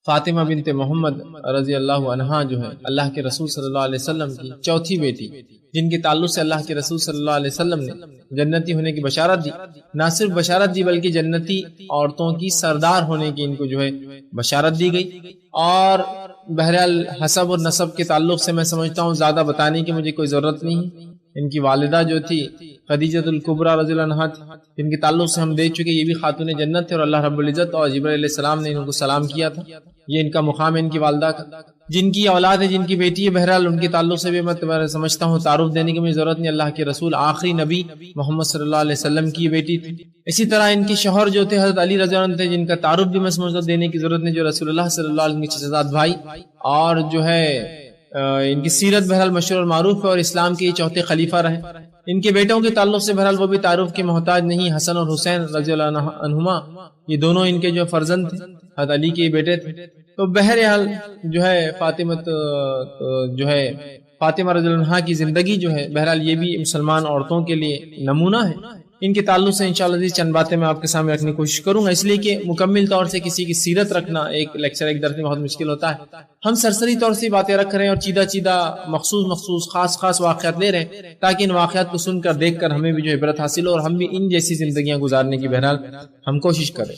فاطمہ بنت محمد رضی اللہ عنہا جو ہے اللہ کے رسول صلی اللہ علیہ وسلم کی چوتھی بیٹی، جن کے تعلق سے اللہ کے رسول صلی اللہ علیہ وسلم نے جنتی ہونے کی بشارت دی۔ نہ صرف بشارت دی بلکہ جنتی عورتوں کی سردار ہونے کی ان کو جو ہے بشارت دی گئی۔ اور بہرحال حسب اور نسب کے تعلق سے میں سمجھتا ہوں زیادہ بتانے کی مجھے کوئی ضرورت نہیں ہے۔ ان کی والدہ جو تھی خدیجہ الکبریٰ رضی اللہ عنہا تھی، جن کے تعلق سے ہم دیکھ چکے یہ بھی خاتون جنت تھے، اور اللہ رب العزت اور جبرائیل علیہ السلام نے ان کو سلام کیا تھا۔ یہ ان کا مقام ہے ان کی والدہ کا۔ جن کی اولاد ہے، جن کی بیٹی ہے، بہرحال ان کے تعلق سے بھی میں سمجھتا ہوں تعارف دینے کی مجھے ضرورت نہیں۔ اللہ کے رسول آخری نبی محمد صلی اللہ علیہ وسلم کی بیٹی تھی۔ اسی طرح ان کے شوہر جو تھے حضرت علی رضی اللہ عنہ تھے، جن کا تعارف بھی میں سمجھتا دینے کی ضرورت نہیں، جو رسول اللہ صلی اللہ علیہ وسلم کے چچزاد بھائی، اور جو ہے ان کی سیرت بہرحال مشہور اور معروف ہے، اور اسلام کے چوتھے خلیفہ رہے۔ ان کے بیٹوں کے تعلق سے بہرحال وہ بھی تعارف کے محتاج نہیں۔ حسن اور حسین رضی اللہ عنہما یہ دونوں ان کے جو فرزند تھے، حضرت علی کے بیٹے تھے۔ تو بہرحال جو ہے فاطمہ رضی اللہ عنہا کی زندگی جو ہے بہرحال یہ بھی مسلمان عورتوں کے لیے نمونہ ہے۔ ان کے تعلق سے انشاءاللہ چند باتیں میں آپ کے سامنے رکھنے کی کوشش کروں گا، اس لیے کہ مکمل طور سے کسی کی سیرت رکھنا ایک لیکچر ایک درس میں بہت مشکل ہوتا ہے۔ ہم سرسری طور سے باتیں رکھ رہے ہیں اور چیدہ مخصوص خاص واقعات لے رہے ہیں، تاکہ ان واقعات کو سن کر دیکھ کر ہمیں بھی جو عبرت حاصل ہو اور ہم بھی ان جیسی زندگیاں گزارنے کی بہرحال ہم کوشش کریں۔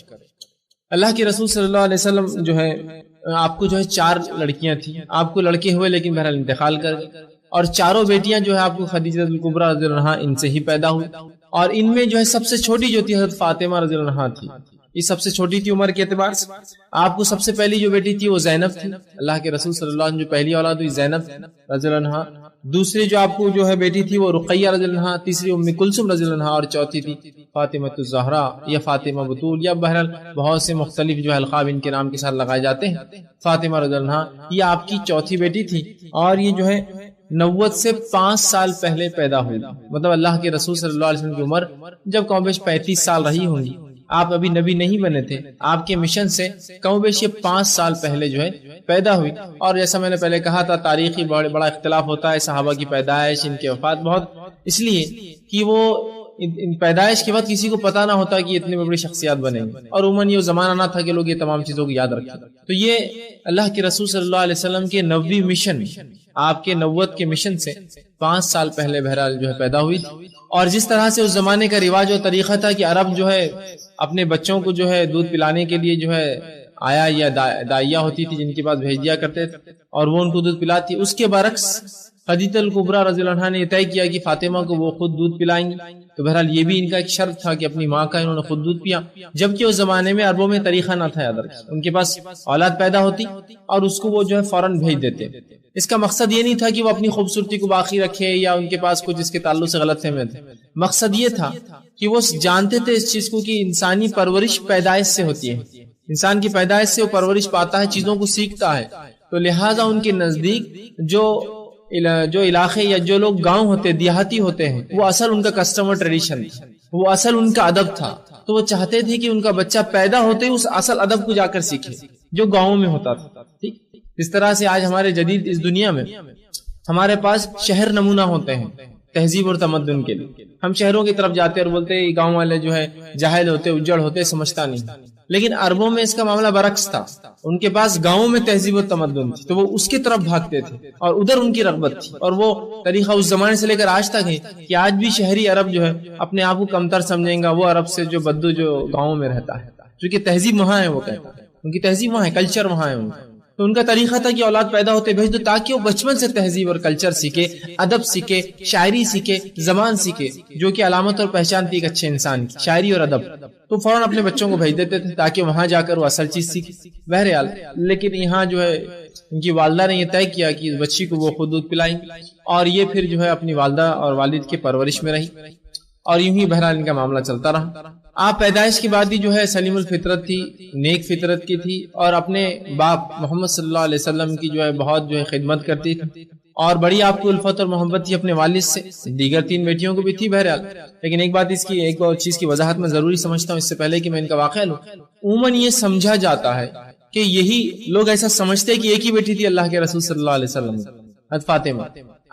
اللہ کے رسول صلی اللہ علیہ وسلم جو ہے آپ کو جو ہے 4 لڑکیاں تھیں، آپ کو لڑکے ہوئے لیکن بہرحال انتقال کر گئے، اور چاروں بیٹیاں جو ہے آپ کو خدیجہ الکبریٰ رضی اللہ عنہا ان سے ہی پیدا ہوئی، اور ان میں جو ہے سب سے چھوٹی جو تھی حضرت فاطمہ رضی اللہ عنہا تھی۔ یہ سب سے چھوٹی تھی عمر کے اعتبار سے۔ آپ کو سب سے پہلی جو بیٹی تھی وہ زینب تھی، اللہ کے رسول صلی اللہ علیہ وسلم جو پہلی اولاد ہوئی زینب رضی اللہ عنہا۔ دوسری جو آپ کو جو ہے بیٹی تھی وہ رقیہ رضی اللہ عنہا، تیسری ام کلثوم رضی اللہ عنہا، اور چوتھی تھی فاطمہ الزہرا یا فاطمہ بطول، یا بہرحال بہت سے مختلف جو القاب ان کے نام کے ساتھ لگائے جاتے ہیں۔ فاطمہ رضی اللہ عنہا یہ آپ کی چوتھی بیٹی تھی، اور یہ جو ہے نبوت سے 5 سال پہلے پیدا ہوئی، مطلب اللہ کے رسول صلی اللہ علیہ وسلم کی عمر جب کم بیش 35 سال رہی ہوں گی، آپ ابھی نبی نہیں بنے تھے، آپ کے مشن سے کم بیش 5 سال پہلے جو ہے پیدا ہوئی۔ اور جیسا میں نے پہلے کہا تھا تاریخی بڑا اختلاف ہوتا ہے صحابہ کی پیدائش، ان کی وفات، بہت اس لیے کہ وہ پیدائش کے بعد کسی کو پتا نہ ہوتا کہ اتنی بڑی شخصیات بنیں گے، اور عموماً یہ زمانہ نہ تھا کہ لوگ یہ تمام چیزوں کو یاد رکھیں۔ تو یہ اللہ کے رسول صلی اللہ علیہ وسلم کے نبوی مشن، آپ کے نبوت کے مشن سے 5 سال پہلے بہرحال جو ہے پیدا ہوئی تھی۔ اور جس طرح سے اس زمانے کا رواج اور طریقہ تھا کہ عرب جو ہے اپنے بچوں کو جو ہے دودھ پلانے کے لیے جو ہے آیا یا دائیا ہوتی تھی جن کے پاس بھیج دیا کرتے تھے اور وہ ان کو دودھ پلاتی، اس کے برعکس خدیجہ الکبریٰ رضی اللہ عنہا نے طے کیا کہ فاطمہ کو وہ خود دودھ پلائیں گی۔ تو بہرحال یہ بھی ان کا ایک شرط تھا کہ اپنی ماں کا انہوں نے خود دودھ پیا، جبکہ اس زمانے میں عربوں میں طریقہ نہ تھا، یاد رکھیں ان کے پاس اولاد پیدا ہوتی اور اس کو وہ جو ہے فوراً بھیج دیتے۔ اس کا مقصد یہ نہیں تھا کہ وہ اپنی خوبصورتی کو باقی رکھے یا ان کے پاس کچھ اس کے تعلق سے غلط فہمی تھے، مقصد یہ تھا کہ وہ جانتے تھے اس چیز کو کہ انسانی پرورش پیدائش سے ہوتی ہے، انسان کی پیدائش سے وہ پرورش پاتا ہے، چیزوں کو سیکھتا ہے۔ تو لہٰذا ان کے نزدیک جو علاقے یا جو لوگ گاؤں ہوتے دیہاتی ہوتے ہیں وہ اصل ان کا کسٹمر ٹریڈیشن تھا، وہ اصل ان کا ادب تھا۔ تو وہ چاہتے تھے کہ ان کا بچہ پیدا ہوتے اس اصل ادب کو جا کر سیکھے جو گاؤں میں ہوتا تھا۔ ٹھیک اس طرح سے آج ہمارے جدید اس دنیا میں ہمارے پاس شہر نمونہ ہوتے ہیں تہذیب اور تمدن کے لیے۔ ہم شہروں کی طرف جاتے اور بولتے ہیں گاؤں والے جو ہے جاہل ہوتے، اجڑ ہوتے، سمجھتا نہیں۔ لیکن عربوں میں اس کا معاملہ برعکس تھا، ان کے پاس گاؤں میں تہذیب و تمدن تھی تو وہ اس کی طرف بھاگتے تھے اور ادھر ان کی رغبت تھی، اور وہ طریقہ اس زمانے سے لے کر آج تک ہے کہ آج بھی شہری عرب جو ہے اپنے آپ کو کمتر سمجھیں گا وہ عرب سے جو بدو جو گاؤں میں رہتا ہے، کیونکہ تہذیب وہاں ہے، وہ کہتا ہے ان کی تہذیب وہاں ہے، کلچر وہاں ہے ان کا۔ تو ان کا طریقہ تھا کہ اولاد پیدا ہوتے بھیج دو تاکہ وہ بچپن سے تہذیب اور کلچر سیکھے، ادب سیکھے، شاعری سیکھے، زبان سیکھے، جو کہ علامت اور پہچان تھی ایک اچھے انسان کی، شاعری اور ادب۔ تو فوراً اپنے بچوں کو بھیج دیتے تھے تاکہ وہاں جا کر وہ اصل چیز سیکھے۔ بہرحال لیکن یہاں جو ہے ان کی والدہ نے یہ طے کیا کہ اس بچی کو وہ خود دودھ پلائیں، اور یہ پھر جو ہے اپنی والدہ اور والد کے پرورش میں رہی، اور یوں ہی بہرحال ان کا معاملہ چلتا رہا۔ آپ پیدائش کے بعد ہی جو ہے سلیم الفطرت تھی، نیک فطرت کی تھی، اور اپنے باپ محمد صلی اللہ علیہ وسلم کی جو ہے بہت جو ہے خدمت کرتی تھی، اور بڑی آپ کو الفت اور محبت تھی اپنے والد سے، دیگر 3 بیٹیوں کو بھی تھی بہرحال۔ لیکن ایک بات ایک اور چیز کی وضاحت میں ضروری سمجھتا ہوں اس سے پہلے کہ میں ان کا واقعہ لوں۔ عموماً یہ سمجھا جاتا ہے کہ یہی لوگ ایسا سمجھتے کہ ایک ہی بیٹی تھی اللہ کے رسول صلی اللہ علیہ وسلم، حضرت فاطمہ۔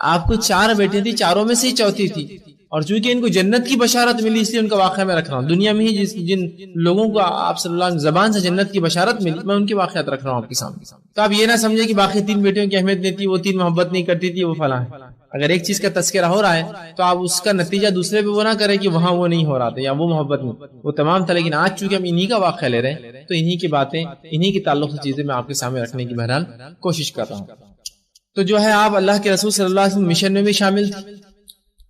آپ کو 4 بیٹی تھی، چاروں میں سے ہی چوتھی تھی، اور چونکہ ان کو جنت کی بشارت ملی اس لیے ان کا واقعہ میں رکھ رہا ہوں. دنیا میں ہی جن لوگوں کو آپ صلی اللہ علیہ وسلم زبان سے جنت کی بشارت ملی میں ان کے واقعات رکھ رہا ہوں آپ کے سامنے. تو آپ یہ نہ سمجھے کہ باقی 3 بیٹیوں کی اہمیت نہیں تھی, وہ 3 محبت نہیں کرتی تھی, وہ فلاں ہے. اگر ایک چیز کا تذکرہ ہو رہا ہے تو آپ اس کا نتیجہ دوسرے پہ وہ نہ کریں کہ وہاں وہ نہیں ہو رہا تھا یا وہ محبت نہیں, وہ تمام تھا. لیکن آج چونکہ ہم انہی کا واقعہ لے رہے ہیں تو انہی کی باتیں, انہی کے تعلق سے چیزیں میں آپ کے سامنے رکھنے کی بہرحال کوشش کر رہا ہوں. تو جو ہے آپ اللہ کے رسول صلی اللہ علیہ وسلم مشن میں بھی شامل تھے,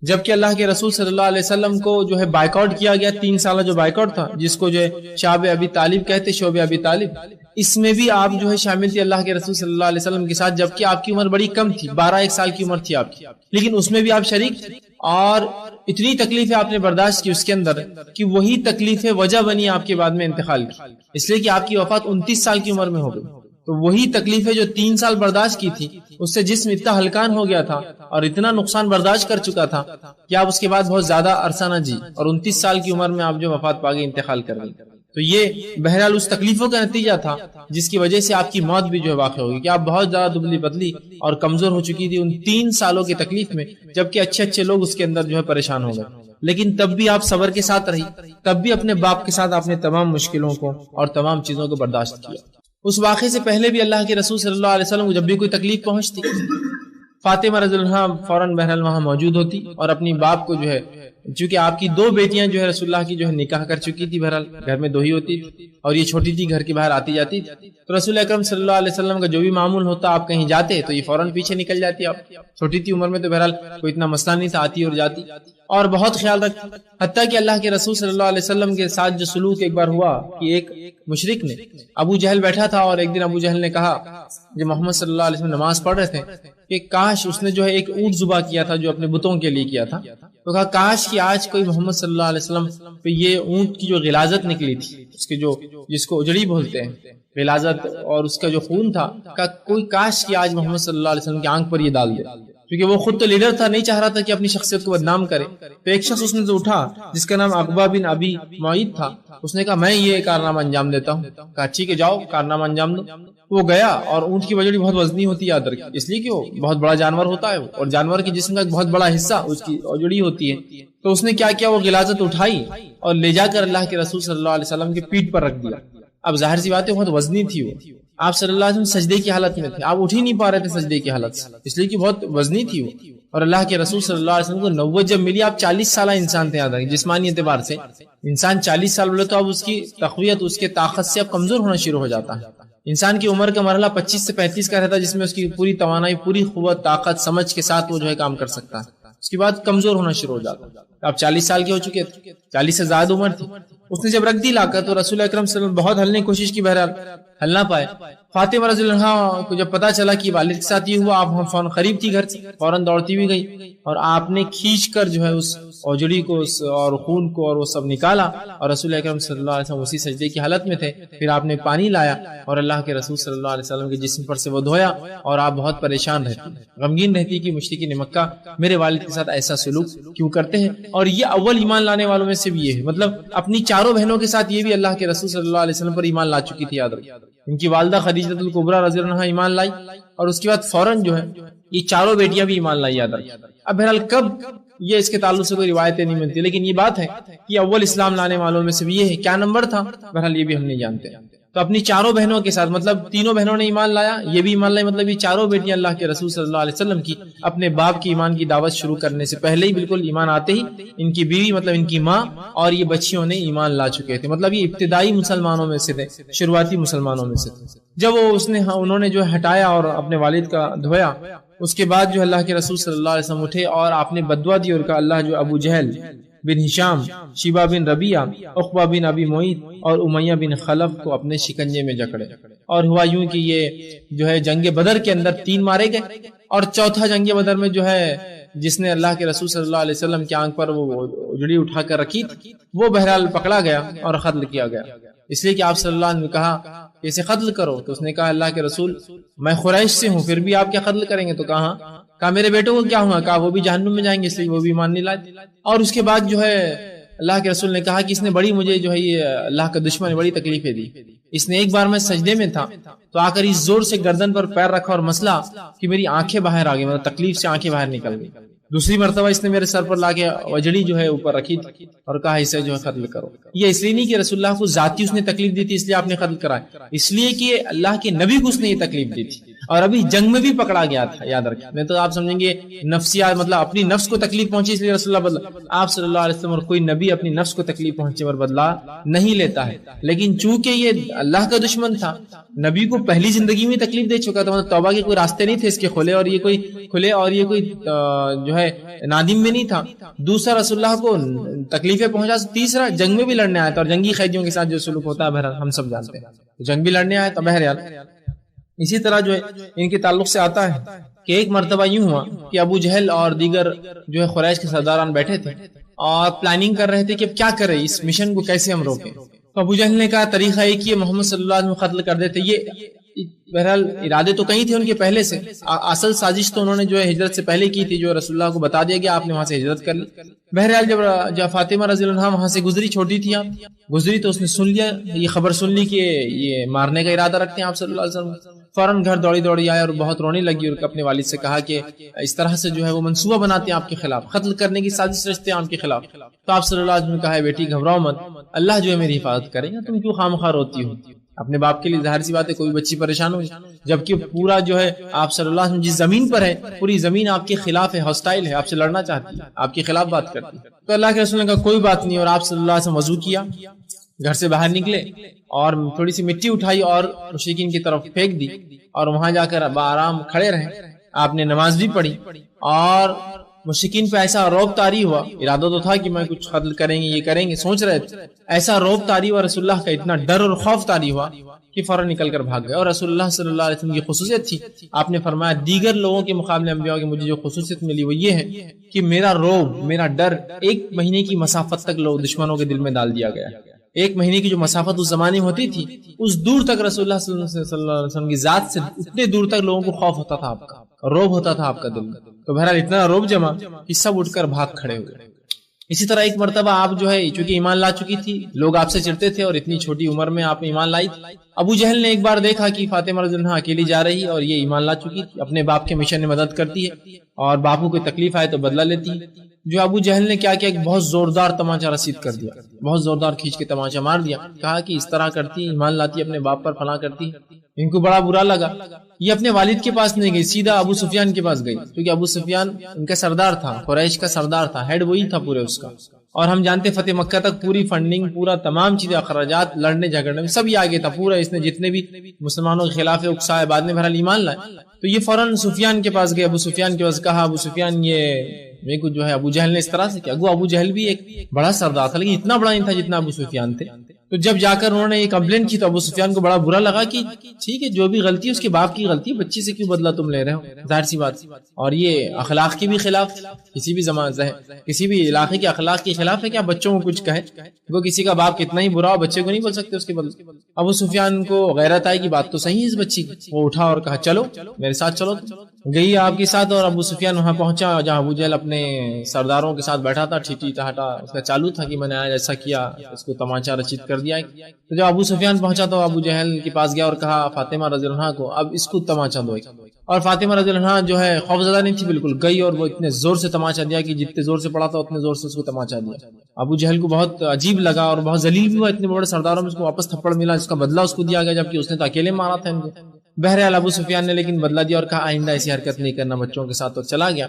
جبکہ اللہ کے رسول صلی اللہ علیہ وسلم کو جو ہے بائیکاٹ کیا گیا, 3 سالہ جو بائیکاٹ تھا جس کو جو ہے شعب ابی طالب کہتے, شعب ابی طالب, اس میں بھی آپ جو ہے شامل تھے اللہ کے رسول صلی اللہ علیہ وسلم کے ساتھ, جبکہ آپ کی عمر بڑی کم تھی, 12 سال کی عمر تھی آپ کی, لیکن اس میں بھی آپ شریک تھے. اور اتنی تکلیفیں آپ نے برداشت کی اس کے اندر کہ وہی تکلیفیں وجہ بنی آپ کے بعد میں انتقال کی, اس لیے کہ آپ کی وفات 29 سال کی عمر میں ہو گئی. تو وہی تکلیفیں جو 3 سال برداشت کی تھی اس سے جسم اتنا ہلکان ہو گیا تھا اور اتنا نقصان برداشت کر چکا تھا کہ آپ اس کے بعد بہت زیادہ عرصہ نہ جی, اور 29 سال کی عمر میں آپ جو وفات پا گئے, انتقال کر گئی. تو یہ بہرحال اس تکلیفوں کا نتیجہ تھا جس کی وجہ سے آپ کی موت بھی جو ہے واقع ہوگی, کہ آپ بہت زیادہ دبلی پتلی اور کمزور ہو چکی تھی ان 3 سالوں کی تکلیف میں, جبکہ اچھے لوگ اس کے اندر جو ہے پریشان ہو گئے. لیکن تب بھی آپ صبر کے ساتھ رہی, تب بھی اپنے باپ کے ساتھ آپ نے تمام مشکلوں کو اور تمام چیزوں کو برداشت کیا. اس واقعے سے پہلے بھی اللہ کے رسول صلی اللہ علیہ وسلم کو جب بھی کوئی تکلیف پہنچتی, فاطمہ رضی اللہ عنہا فوراً بہرحال وہاں موجود ہوتی اور اپنی باپ کو جو ہے, چونکہ آپ کی 2 بیٹیاں جو ہے رسول اللہ کی جو ہے نکاح کر چکی تھی, بہرحال گھر میں 2 ہی ہوتی تھی اور یہ چھوٹی تھی, گھر کے باہر آتی جاتی تھی. تو رسول اکرم صلی اللہ علیہ وسلم کا جو بھی معمول ہوتا, آپ کہیں جاتے تو یہ فوراً پیچھے نکل جاتی. آپ چھوٹی تھی عمر میں تو بہرحال کوئی اتنا مسئلہ نہیں تھا, آتی اور جاتی اور بہت خیال رکھتی. حتیٰ کہ اللہ کے رسول صلی اللہ علیہ وسلم کے ساتھ جو سلوک ایک بار ہوا کہ ایک مشرک نے, ابو جہل بیٹھا تھا اور ایک دن ابو جہل نے کہا جب محمد صلی اللہ علیہ وسلم نماز پڑھ رہے تھے کہ کاش اس نے جو ہے ایک اونٹ ذبح کیا تھا جو اپنے بتوں کے لیے کیا تھا, تو کہا کاش کہ آج کوئی محمد صلی اللہ علیہ وسلم پہ یہ اونٹ کی جو غلاظت نکلی تھی, اس کے جو جس کو اجڑی بولتے ہیں غلاظت, اور اس کا جو خون تھا, کہ کوئی کاش کہ آج محمد صلی اللہ علیہ وسلم کی آنکھ پر یہ ڈال دے, کیونکہ وہ خود تو لیڈر تھا, نہیں چاہ رہا تھا کہ اپنی شخصیت کو بدنام کرے. تو ایک شخص اس نے تو اٹھا جس کا نام عقبہ بن ابی معیط تھا, اس نے کہا میں یہ کارنامہ انجام دیتا ہوں. کہا ٹھیک ہے جاؤ کارنامہ انجام دو. وہ گیا اور اونٹ کی بجڑی بہت وزنی ہوتی ہے, یاد رکھیں, اس لیے کہ وہ بہت بڑا جانور ہوتا ہے اور جانور کے جسم کا ایک بہت بڑا حصہ اس کی بجڑی ہوتی ہے. تو اس نے کیا کیا, وہ غلاظت اٹھائی اور لے جا کر اللہ کے رسول صلی اللہ علیہ وسلم کی پیٹھ پر رکھ دیا. اب ظاہر سی بات ہے بہت وزنی تھی وہ, آپ صلی اللہ علیہ وسلم سجدے کی حالت میں تھے, آپ اٹھ ہی نہیں پا رہے تھے سجدے کی حالت سے, اس لیے کہ بہت وزنی تھی وہ. اور اللہ کے رسول صلی اللہ علیہ وسلم کو نبوت جب ملی, آپ 40 سالہ انسان تھے, یاد رکھیں جسمانی اعتبار سے انسان 40 سال بولے تو اب اس کی تقویت, اس کے طاقت سے اب کمزور ہونا شروع ہو جاتا ہے. انسان کی عمر کا مرحلہ 25 سے 35 کا رہتا ہے جس میں اس کی پوری توانائی, پوری قوت, طاقت, سمجھ کے ساتھ وہ جو ہے کام کر سکتا ہے. اس کے بعد کمزور ہونا شروع ہو جاتا ہے. آپ 40 سال کے ہو چکے تھے, 40 سے زیادہ عمر تھی. اس نے جب رکھ دی لا کر تو رسول اکرم صلی اللہ علیہ وسلم بہت ہلنے کی کوشش کی, بہرحال ہل نہ پائے. فاطمہ رضی اللہ عنہا کو جب پتا چلا کہ والد کے ساتھ یہ ہوا, آپ فوراً قریب تھی گھر سے, فوراً دوڑتی بھی گئی اور آپ نے کھینچ کر جو ہے اس اوجڑی کو اور خون کو اور وہ سب نکالا, اور رسول اکرم صلی اللہ علیہ وسلم اسی سجدے کی حالت میں تھے. پھر آپ نے پانی لایا اور اللہ کے رسول صلی اللہ علیہ وسلم کے جسم پر سے وہ دھویا, اور آپ بہت پریشان رہتی, غمگین رہتی کہ مشرکین مکہ میرے والد کے ساتھ ایسا سلوک کیوں کرتے ہیں. اور یہ اول ایمان لانے والوں میں سے بھی یہ ہے, مطلب اپنی 4 بہنوں کے ساتھ یہ بھی اللہ کے رسول صلی اللہ علیہ وسلم پر ایمان لا چکی تھی, یاد رکھیں. ان کی والدہ خدیجہ الکبریٰ رضی اللہ عنہا ایمان لائی, اور اس کے بعد فوراً جو ہے یہ 4 بیٹیاں بھی ایمان لائی, یاد رکھیں. اب بہرحال کب یہ اس کے تعلق سے کوئی روایتیں نہیں ملتی, لیکن یہ بات ہے کہ اول اسلام لانے والوں میں سے بھی یہ ہے. کیا نمبر تھا بہرحال یہ بھی ہم نہیں جانتے. تو اپنی 4 بہنوں کے ساتھ, مطلب 3 بہنوں نے ایمان لایا, یہ بھی ایمان لائی, مطلب یہ 4 بیٹیاں اللہ کے رسول صلی اللہ علیہ وسلم کی اپنے باپ کی ایمان کی دعوت شروع کرنے سے پہلے ہی, بالکل ایمان آتے ہی, ان کی بیوی مطلب ان کی ماں اور یہ بچیوں نے ایمان لا چکے تھے. مطلب یہ ابتدائی مسلمانوں میں سے تھے, شروعاتی مسلمانوں میں سے تھے. جب وہ انہوں نے جو ہٹایا اور اپنے والد کا دھویا, اس کے بعد جو اللہ کے رسول صلی اللہ علیہ وسلم اٹھے اور آپ نے بدعا دی اور کہا اللہ جو ابو جہل بن ہشام, شیبہ بن ربیعہ, عقبہ بن ابی معیط اور امیہ بن خلف کو اپنے شکنجے میں جکڑے. اور ہوا یوں کہ یہ جو ہے جنگ بدر کے اندر 3 مارے گئے, اور چوتھا جنگ بدر میں جو ہے جس نے اللہ کے رسول صلی اللہ علیہ وسلم کی آنکھ پر وہ اجڑی اٹھا کر رکھی تھی, وہ بہرحال پکڑا گیا اور قتل کیا گیا. اس لیے کہ آپ صلی اللہ علیہ وسلم نے کہا کہ اسے قتل کرو, تو اس نے کہا اللہ کے رسول میں قریش سے ہوں, پھر بھی آپ کیا قتل کریں گے؟ تو کہا میرے بیٹوں کو کیا ہوا؟ کہا وہ بھی جہنم میں جائیں گے, اس لیے وہ بھی ایمان نہیں لائے. اور اس کے بعد جو ہے اللہ کے رسول نے کہا کہ اس نے بڑی مجھے جو ہے یہ اللہ کا دشمن بڑی تکلیفیں دی. اس نے ایک بار میں سجدے میں تھا تو آ کر اس زور سے گردن پر پیر رکھا اور مسئلہ کہ میری آنکھیں باہر آ گئی, مطلب تکلیف سے آنکھیں باہر نکل گئی. دوسری مرتبہ اس نے میرے سر پر لا کے وجڑی جو ہے اوپر رکھی تھی اور کہا اسے جو ہے قتل کرو. یہ اس لیے نہیں کہ رسول اللہ کو ذاتی اس نے تکلیف دی تھی اس لیے آپ نے قتل کرایا، اس لیے کہ اللہ کے نبی کو اس نے یہ تکلیف دی تھی اور ابھی جنگ میں بھی پکڑا گیا تھا. یاد رکھیں، میں تو آپ سمجھیں گے نفسیات مطلب اپنی نفس کو تکلیف پہنچی اس لیے رسول اللہ بدلا. آپ صلی اللہ علیہ وسلم اور کوئی نبی اپنی نفس کو تکلیف پہنچے پر بدلا نہیں لیتا ہے، لیکن چونکہ یہ اللہ کا دشمن تھا، نبی کو پہلی زندگی میں تکلیف دے چکا تھا، مطلب توبہ کے کوئی راستے نہیں تھے اس کے کھلے اور یہ کوئی جو ہے نادم میں نہیں تھا. دوسرا رسول اللہ کو تکلیفیں پہنچا، تیسرا جنگ میں بھی لڑنے آیا تھا اور جنگی قیدیوں کے ساتھ جو سلوک ہوتا ہے بہرحال ہم سب جانتے ہیں، جنگ بھی لڑنے آیا تھا بہرحال. اسی طرح جو ہے ان کے تعلق سے آتا ہے کہ ایک مرتبہ یوں ہوا کہ ابو جہل اور دیگر جو ہے قریش کے سرداران بیٹھے تھے اور پلاننگ کر رہے تھے کہ اب کیا کریں، اس مشن کو کیسے ہم روکیں. تو ابو جہل نے کہا طریقہ ایک ہی محمد صلی اللہ علیہ وسلم قتل کر دیتے. یہ بہرحال ارادے تو کہیں تھے ان کے پہلے سے، اصل سازش تو انہوں نے جو ہے ہجرت سے پہلے کی تھی، جو رسول اللہ کو بتا دیا گیا، آپ نے وہاں سے ہجرت کر لی. بہرحال جب فاطمہ رضی اللہ عنہا وہاں سے گزری، چھوٹی تھی آپ، گزری تو اس نے سن لیا، یہ خبر سن لی کہ یہ مارنے کا ارادہ رکھتے ہیں آپ صلی اللہ علیہ وسلم. فوراً گھر دوڑی آئے اور بہت رونے لگی اور اپنے والد سے کہا کہ اس طرح سے جو ہے وہ منصوبہ بناتے ہیں آپ کے خلاف، قتل کرنے کی سازش رچتے ہیں آپ کے خلاف. تو آپ صلی اللہ علیہ وسلم نے کہا ہے بیٹی گھبراؤ مت، اللہ جو ہے میری حفاظت کرے گا، تم کیوں خواہ روتی ہو. اپنے باپ کے لیے ظاہر سی بات ہے کوئی بچی پریشان ہو، جبکہ پورا جو ہے آپ صلی اللہ علیہ وسلم جس زمین پر ہے پوری زمین آپ کے خلاف ہے، ہاسٹائل ہے، آپ سے لڑنا چاہتی ہے، آپ کے خلاف بات کرتی ہے. تو اللہ کے رسول نے کہا کوئی بات نہیں، اور آپ صلی اللہ علیہ وسلم وضو کیا، گھر سے باہر نکلے اور تھوڑی سی مٹی اٹھائی اور مشرکین کی طرف پھینک دی اور وہاں جا کر بآرام کھڑے رہے. آپ نے نماز بھی پڑھی اور مشرکین پہ ایسا روب طاری ہوا، ارادہ تو تھا کہ میں کچھ قتل کریں گے، یہ کریں گے، سوچ رہے تھے، ایسا روب طاری ہوا، رسول اللہ کا اتنا ڈر اور خوف طاری ہوا کہ فوراً نکل کر بھاگ گئے. اور رسول اللہ صلی اللہ علیہ وسلم کی خصوصیت تھی، آپ نے فرمایا دیگر لوگوں کے مقابلے انبیاء کی مجھے جو خصوصیت ملی وہ یہ ہے کہ میرا روب، میرا ڈر 1 مہینے کی مسافت تک لوگ دشمنوں کے دل میں ڈال دیا گیا. 1 مہینے کی جو مسافت اس زمانے میں ہوتی تھی، اس دور تک رسول اللہ صلی اللہ علیہ وسلم کی ذات سے اتنے دور تک لوگوں کو خوف ہوتا تھا، آپ کا روب ہوتا تھا آپ کا دل میں. تو بہرحال اتنا روب جمع کہ سب اٹھ کر بھاگ کھڑے ہوئے. اسی طرح ایک مرتبہ آپ جو ہے چونکہ ایمان لا چکی تھی، لوگ آپ سے چڑھتے تھے اور اتنی چھوٹی عمر میں آپ ایمان لائی تھی. ابو جہل نے ایک بار دیکھا کہ فاطمہ رضی اللہ عنہا اکیلی جا رہی اور یہ ایمان لا چکی تھی، اپنے باپ کے مشن میں مدد کرتی ہے اور باپو کو تکلیف آئے تو بدلہ لیتی ہے. جو ابو جہل نے کیا ایک بہت زوردار تماچا رسید کر دیا، بہت زوردار کھینچ کے تماچا مار دیا، کہا کہ اس طرح کرتی، ایمان لاتی، اپنے باپ پر فلاں کرتی. ان کو بڑا برا لگا. یہ اپنے والد کے پاس نہیں گئی، سیدھا ابو سفیان کے پاس گئی، کیونکہ ابو سفیان ان کا سردار تھا، قریش کا سردار تھا، ہیڈ وہی تھا پورے اس کا. اور ہم جانتے فتح مکہ تک پوری فنڈنگ، پورا تمام چیزیں، اخراجات، لڑنے جھگڑنے میں سب یہ آگے تھا پورا. اس نے جتنے بھی مسلمانوں کے خلاف اکسائے، بعد میں بہرحال ایمان لائے. تو یہ فوراً سفیان کے پاس گئے، ابو سفیان کے پاس کہا ابو سفیان یہ میرے کو جو ہے ابو جہل نے اس طرح سے کیا. ابو جہل بھی ایک بڑا سردار تھا لیکن اتنا بڑا نہیں تھا جتنا ابو سفیان تھے. تو جب جا کر انہوں نے یہ کمپلین کی تو ابو سفیان کو بڑا برا لگا کہ ٹھیک ہے جو بھی غلطی ہے اس کے باپ کی غلطی، بچی سے کیوں بدلہ تم لے رہے ہو، ظاہر سی بات. اور یہ اخلاق کی بھی خلاف، کسی بھی کسی بھی علاقے کے اخلاق کے خلاف ہے کہ آپ بچوں کو کچھ کہیں. وہ کسی کا باپ کتنا ہی برا ہو بچے کو نہیں بول سکتے اس کے بدلے. ابو سفیان کو غیرت آئی کہ بات تو صحیح ہے اس بچی کی. وہ اٹھا اور کہا چلو میرے ساتھ چلو. گئی آپ کے ساتھ اور ابو سفیان وہاں پہنچا جہاں ابو جہل اپنے سرداروں کے ساتھ بیٹھا تھا. ٹھیٹی ٹہاٹا اس کا چالو تھا کہ میں نے آج ایسا کیا، اس کو تماچا رچیت کر دیا. تو جب ابو سفیان پہنچا تو ابو جہل کے پاس گیا اور کہا فاطمہ رضی اللہ عنہا کو اب اس کو تماچا دو. اور فاطمہ رضی اللہ عنہا جو ہے خوف زدہ نہیں تھی بالکل، گئی اور وہ اتنے زور سے تماچا دیا کہ جتنے زور سے پڑا تھا اتنے زور سے اس کو تماچا دیا. ابو جہل کو بہت عجیب لگا اور بہت ذلیل بھی ہوا، اتنے بڑے سرداروں میں اس کو واپس تھپڑ ملا، اس کا بدلہ اس کو دیا گیا جبکہ اس نے تو اکیلے مارا تھا ان کو. بہرحال ابو سفیان نے لیکن بدلہ دیا اور کہا آئندہ ایسی حرکت نہیں کرنا بچوں کے ساتھ، اور چلا گیا.